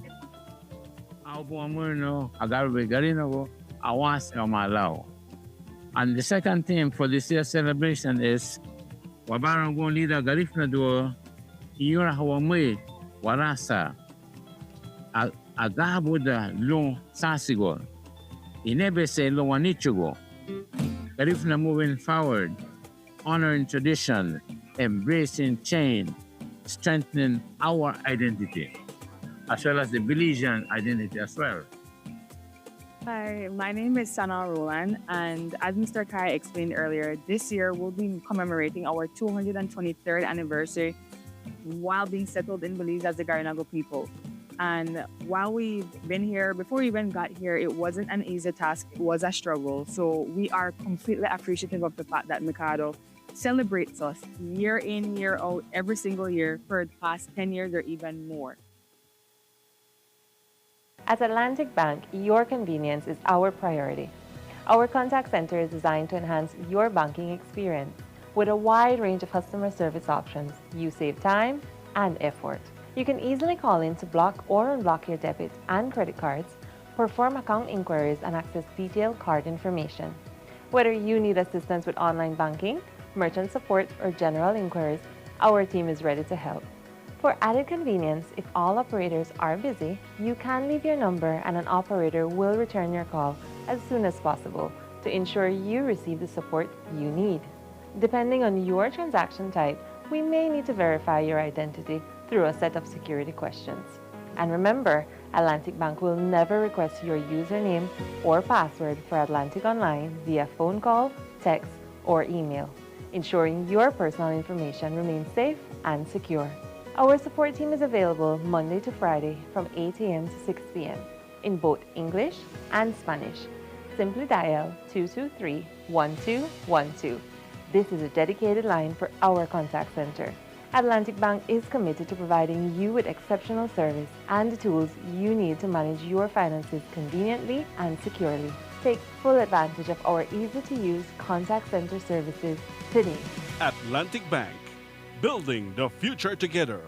And the second theme for this year's celebration is Wabarang leader Garifuna do Yura Hawame Warasa Agabuda Long Sasigo. Inebese Lowanichugo. Garifuna moving forward, honoring tradition, embracing change, strengthening our identity, as well as the Belizean identity as well. Hi, my name is Sana Roland, and as Mr. Kai explained earlier, this year we'll be commemorating our 223rd anniversary while being settled in Belize as the Garinago people. And while we've been here, before we even got here, it wasn't an easy task, it was a struggle. So we are completely appreciative of the fact that Mikado celebrates us year in, year out, every single year for the past 10 years or even more. At Atlantic Bank, your convenience is our priority. Our contact center is designed to enhance your banking experience. With a wide range of customer service options, you save time and effort. You can easily call in to block or unblock your debit and credit cards, perform account inquiries, and access detailed card information. Whether you need assistance with online banking, merchant support, or general inquiries, our team is ready to help. For added convenience, if all operators are busy, you can leave your number and an operator will return your call as soon as possible to ensure you receive the support you need. Depending on your transaction type, we may need to verify your identity through a set of security questions. And remember, Atlantic Bank will never request your username or password for Atlantic Online via phone call, text, or email, ensuring your personal information remains safe and secure. Our support team is available Monday to Friday from 8 a.m. to 6 p.m. in both English and Spanish. Simply dial 223-1212. This is a dedicated line for our contact center. Atlantic Bank is committed to providing you with exceptional service and the tools you need to manage your finances conveniently and securely. Take full advantage of our easy-to-use contact center services today. Atlantic Bank, building the future together.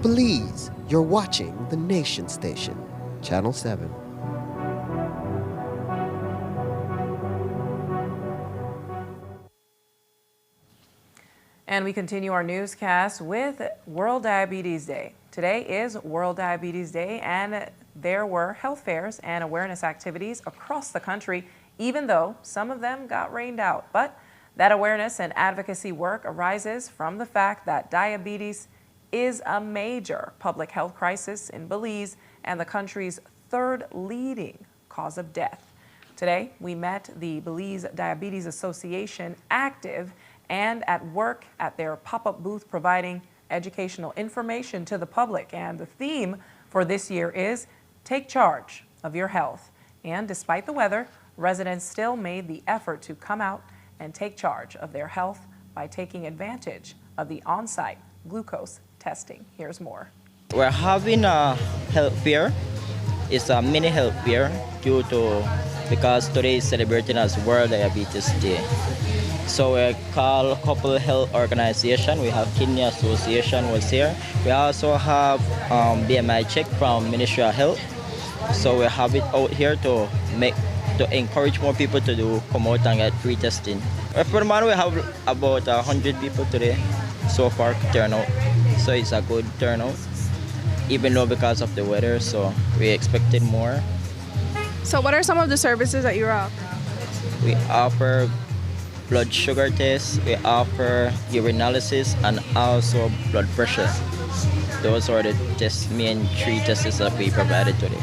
Belize, you're watching the Nation Station, Channel 7. And we continue our newscast with World Diabetes Day. Today is World Diabetes Day, and there were health fairs and awareness activities across the country, even though some of them got rained out. But that awareness and advocacy work arises from the fact that diabetes is a major public health crisis in Belize and the country's third leading cause of death. Today, we met the Belize Diabetes Association active and at work at their pop-up booth providing educational information to the public. And the theme for this year is Take Charge of Your Health. And despite the weather, residents still made the effort to come out and take charge of their health by taking advantage of the on-site glucose testing. Here's more. We're having a health fair. It's a mini health fair because today is celebrating as World Diabetes Day. So we call a couple health organization. We have Kidney Association was here. We also have BMI check from Ministry of Health. So we have it out here to encourage more people to come out and get free testing. For the man, we have about 100 people today so far turnout. So it's a good turnout, even though because of the weather. So we expected more. So what are some of the services that you offer? We offer blood sugar tests, we offer urinalysis, and also blood pressure. Those are the main three tests that we provided today.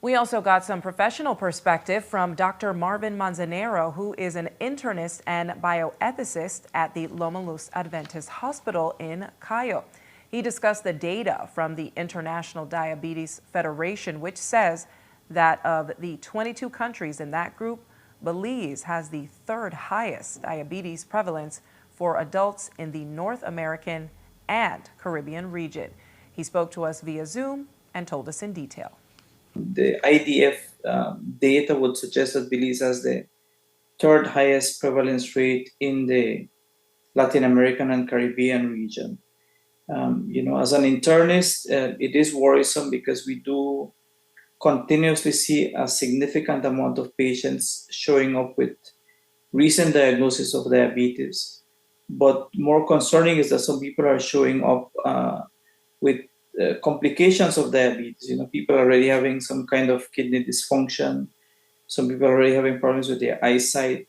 We also got some professional perspective from Dr. Marvin Manzanero, who is an internist and bioethicist at the Loma Luz Adventist Hospital in Cayo. He discussed the data from the International Diabetes Federation, which says that of the 22 countries in that group, Belize has the third highest diabetes prevalence for adults in the North American and Caribbean region. He spoke to us via Zoom and told us in detail. The IDF data would suggest that Belize has the third highest prevalence rate in the Latin American and Caribbean region. As an internist, it is worrisome because we do continuously see a significant amount of patients showing up with recent diagnosis of diabetes. But more concerning is that some people are showing up with complications of diabetes. People are already having some kind of kidney dysfunction. Some people are already having problems with their eyesight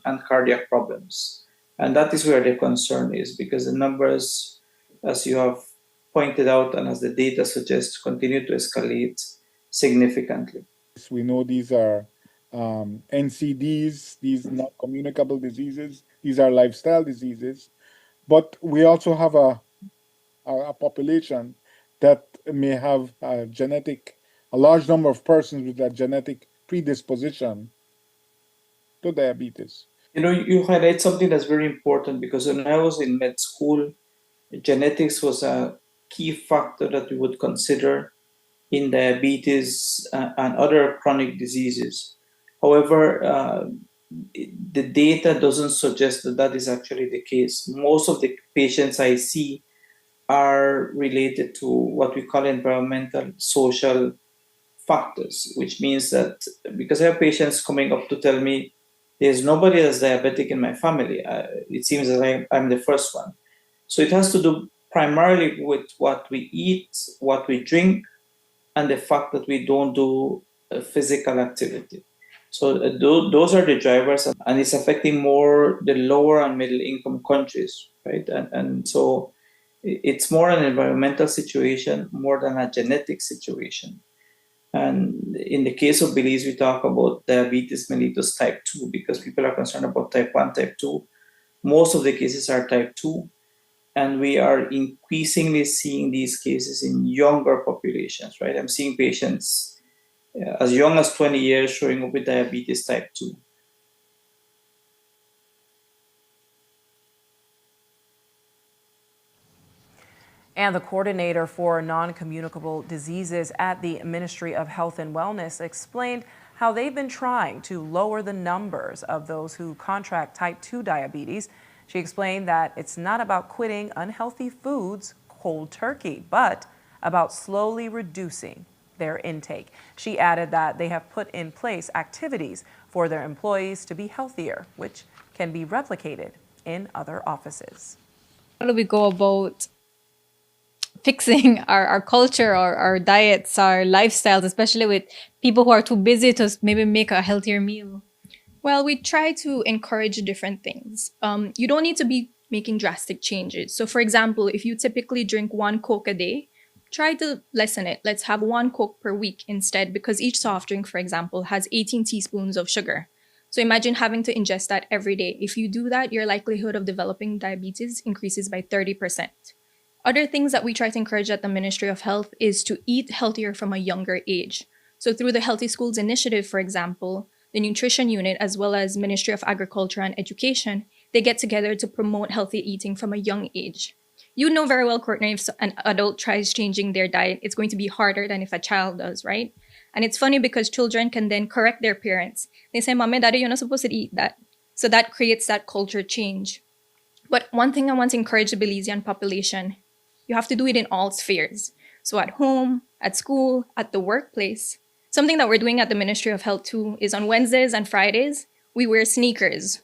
and cardiac problems. And that is where the concern is, because the numbers, as you have pointed out and as the data suggests, continue to escalate significantly. We know these are NCDs, these not communicable diseases. These are lifestyle diseases. But we also have a population that may have a large number of persons with a genetic predisposition to diabetes. You highlight something that's very important, because when I was in med school, genetics was a key factor that we would consider in diabetes and other chronic diseases. However, the data doesn't suggest that that is actually the case. Most of the patients I see are related to what we call environmental social factors, which means that because I have patients coming up to tell me there's nobody that's diabetic in my family, it seems that I'm the first one. So it has to do primarily with what we eat, what we drink, and the fact that we don't do physical activity. So those are the drivers, and it's affecting more the lower and middle income countries, right? And so it's more an environmental situation more than a genetic situation. And in the case of Belize, we talk about diabetes mellitus type 2 because people are concerned about type 1, type 2. Most of the cases are type 2. And we are increasingly seeing these cases in younger populations, right? I'm seeing patients as young as 20 years showing up with diabetes type 2. And the coordinator for non-communicable diseases at the Ministry of Health and Wellness explained how they've been trying to lower the numbers of those who contract type 2 diabetes. She explained that it's not about quitting unhealthy foods cold turkey, but about slowly reducing their intake. She added that they have put in place activities for their employees to be healthier, which can be replicated in other offices. How do we go about fixing our culture, our diets, our lifestyles, especially with people who are too busy to maybe make a healthier meal? Well, we try to encourage different things. You don't need to be making drastic changes. So, for example, if you typically drink one Coke a day, try to lessen it. Let's have one Coke per week instead, because each soft drink, for example, has 18 teaspoons of sugar. So imagine having to ingest that every day. If you do that, your likelihood of developing diabetes increases by 30%. Other things that we try to encourage at the Ministry of Health is to eat healthier from a younger age. So through the Healthy Schools Initiative, for example, the Nutrition Unit, as well as Ministry of Agriculture and Education, they get together to promote healthy eating from a young age. You know very well, Courtney, if an adult tries changing their diet, it's going to be harder than if a child does, right? And it's funny because children can then correct their parents. They say, Mommy, Daddy, you're not supposed to eat that. So that creates that culture change. But one thing I want to encourage the Belizean population, you have to do it in all spheres. So at home, at school, at the workplace. Something that we're doing at the Ministry of Health too is on Wednesdays and Fridays, we wear sneakers.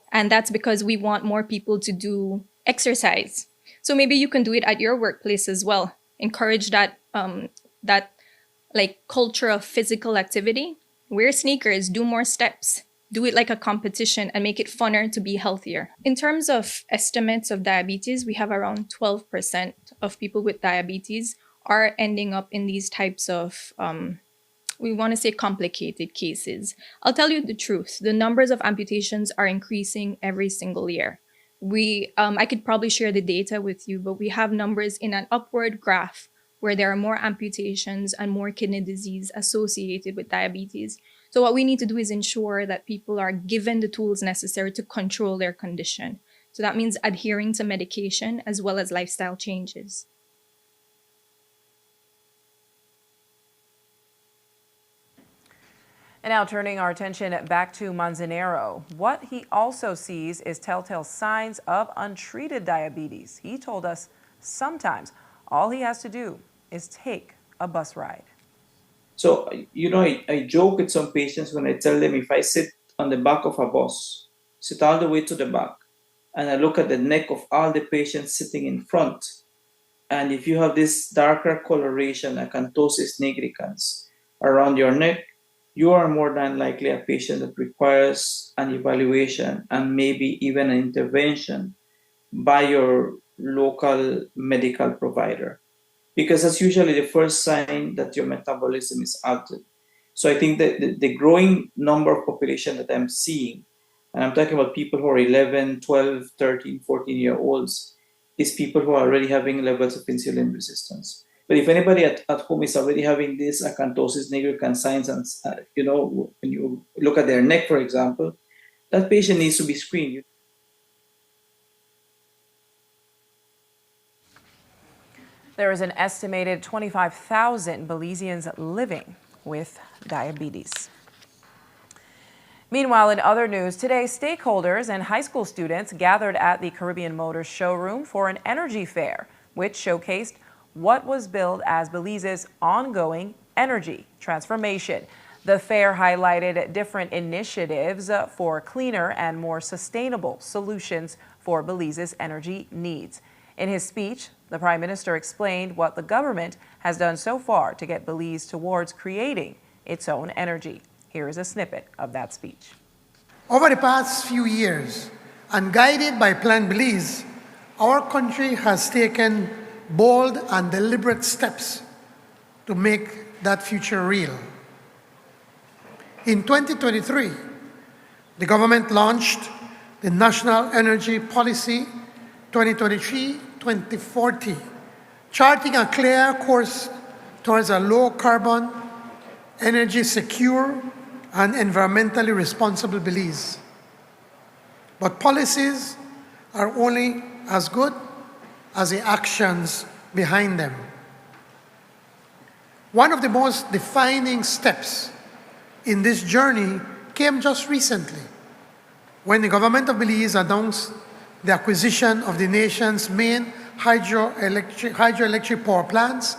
And that's because we want more people to do exercise. So maybe you can do it at your workplace as well. Encourage that culture of physical activity. Wear sneakers, do more steps, do it like a competition and make it funner to be healthier. In terms of estimates of diabetes, we have around 12% of people with diabetes are ending up in these types of we want to say complicated cases. I'll tell you the truth. The numbers of amputations are increasing every single year. I could probably share the data with you, but we have numbers in an upward graph where there are more amputations and more kidney disease associated with diabetes. So what we need to do is ensure that people are given the tools necessary to control their condition. So that means adhering to medication as well as lifestyle changes. And now turning our attention back to Manzanero. What he also sees is telltale signs of untreated diabetes. He told us sometimes all he has to do is take a bus ride. So, I joke with some patients when I tell them if I sit on the back of a bus, sit all the way to the back, and I look at the neck of all the patients sitting in front, and if you have this darker coloration, acanthosis nigricans, around your neck, you are more than likely a patient that requires an evaluation and maybe even an intervention by your local medical provider. Because that's usually the first sign that your metabolism is altered. So I think that the growing number of population that I'm seeing, and I'm talking about people who are 11, 12, 13, 14-year-olds, is people who are already having levels of insulin resistance. But if anybody at home is already having this acanthosis nigricans signs, and when you look at their neck, for example, that patient needs to be screened. There is an estimated 25,000 Belizeans living with diabetes. Meanwhile, in other news, today stakeholders and high school students gathered at the Caribbean Motors showroom for an energy fair, which showcased what was billed as Belize's ongoing energy transformation. The fair highlighted different initiatives for cleaner and more sustainable solutions for Belize's energy needs. In his speech, the Prime Minister explained what the government has done so far to get Belize towards creating its own energy. Here is a snippet of that speech. Over the past few years, and guided by Plan Belize, our country has taken bold and deliberate steps to make that future real. In 2023, the government launched the National Energy Policy 2023-2040, charting a clear course towards a low-carbon, energy secure, and environmentally responsible Belize. But policies are only as good as the actions behind them. One of the most defining steps in this journey came just recently, when the government of Belize announced the acquisition of the nation's main hydroelectric power plants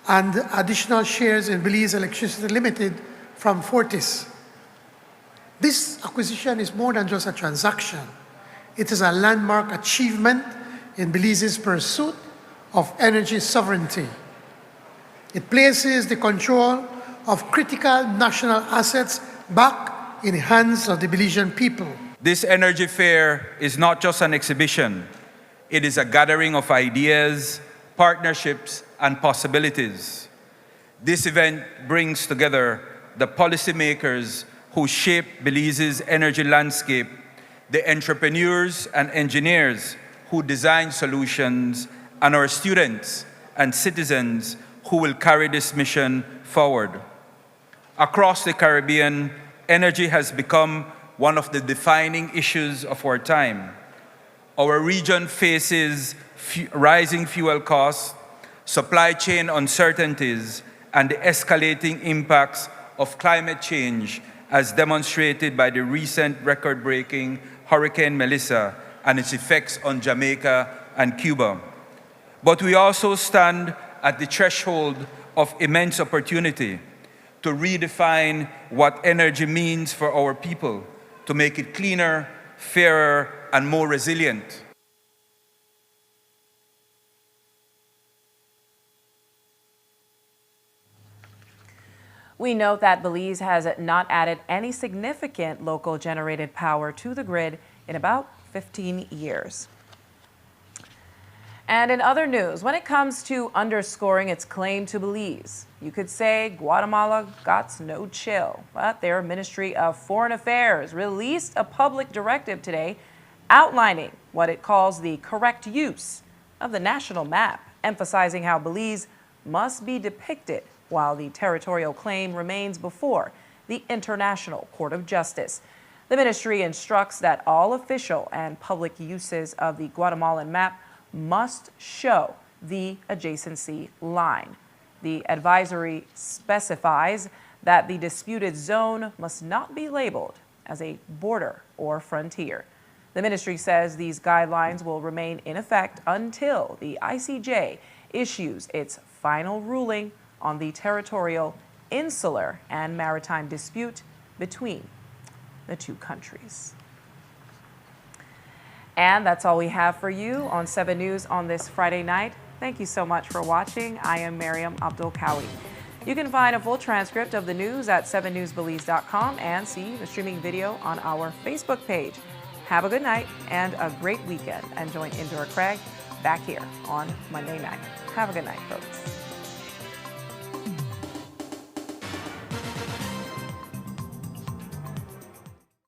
and additional shares in Belize Electricity Limited from Fortis. This acquisition is more than just a transaction. It is a landmark achievement in Belize's pursuit of energy sovereignty. It places the control of critical national assets back in the hands of the Belizean people. This energy fair is not just an exhibition. It is a gathering of ideas, partnerships, and possibilities. This event brings together the policymakers who shape Belize's energy landscape, the entrepreneurs and engineers who design solutions, and our students and citizens who will carry this mission forward. Across the Caribbean, energy has become one of the defining issues of our time. Our region faces rising fuel costs, supply chain uncertainties, and the escalating impacts of climate change, as demonstrated by the recent record-breaking Hurricane Melissa and its effects on Jamaica and Cuba. But we also stand at the threshold of immense opportunity to redefine what energy means for our people, to make it cleaner, fairer, and more resilient. We note that Belize has not added any significant local generated power to the grid in about 15 years. And in other news, when it comes to underscoring its claim to Belize, you could say Guatemala got no chill. But their Ministry of Foreign Affairs released a public directive today outlining what it calls the correct use of the national map, emphasizing how Belize must be depicted while the territorial claim remains before the International Court of Justice. The ministry instructs that all official and public uses of the Guatemalan map must show the adjacency line. The advisory specifies that the disputed zone must not be labeled as a border or frontier. The ministry says these guidelines will remain in effect until the ICJ issues its final ruling on the territorial, insular, and maritime dispute between the two countries. And that's all we have for you on 7 News on this Friday night. Thank you so much for watching. I am Miriam Abdul-Kawi. You can find a full transcript of the news at 7newsbelize.com and see the streaming video on our Facebook page. Have a good night and a great weekend. And join Indra Craig back here on Monday night. Have a good night, folks.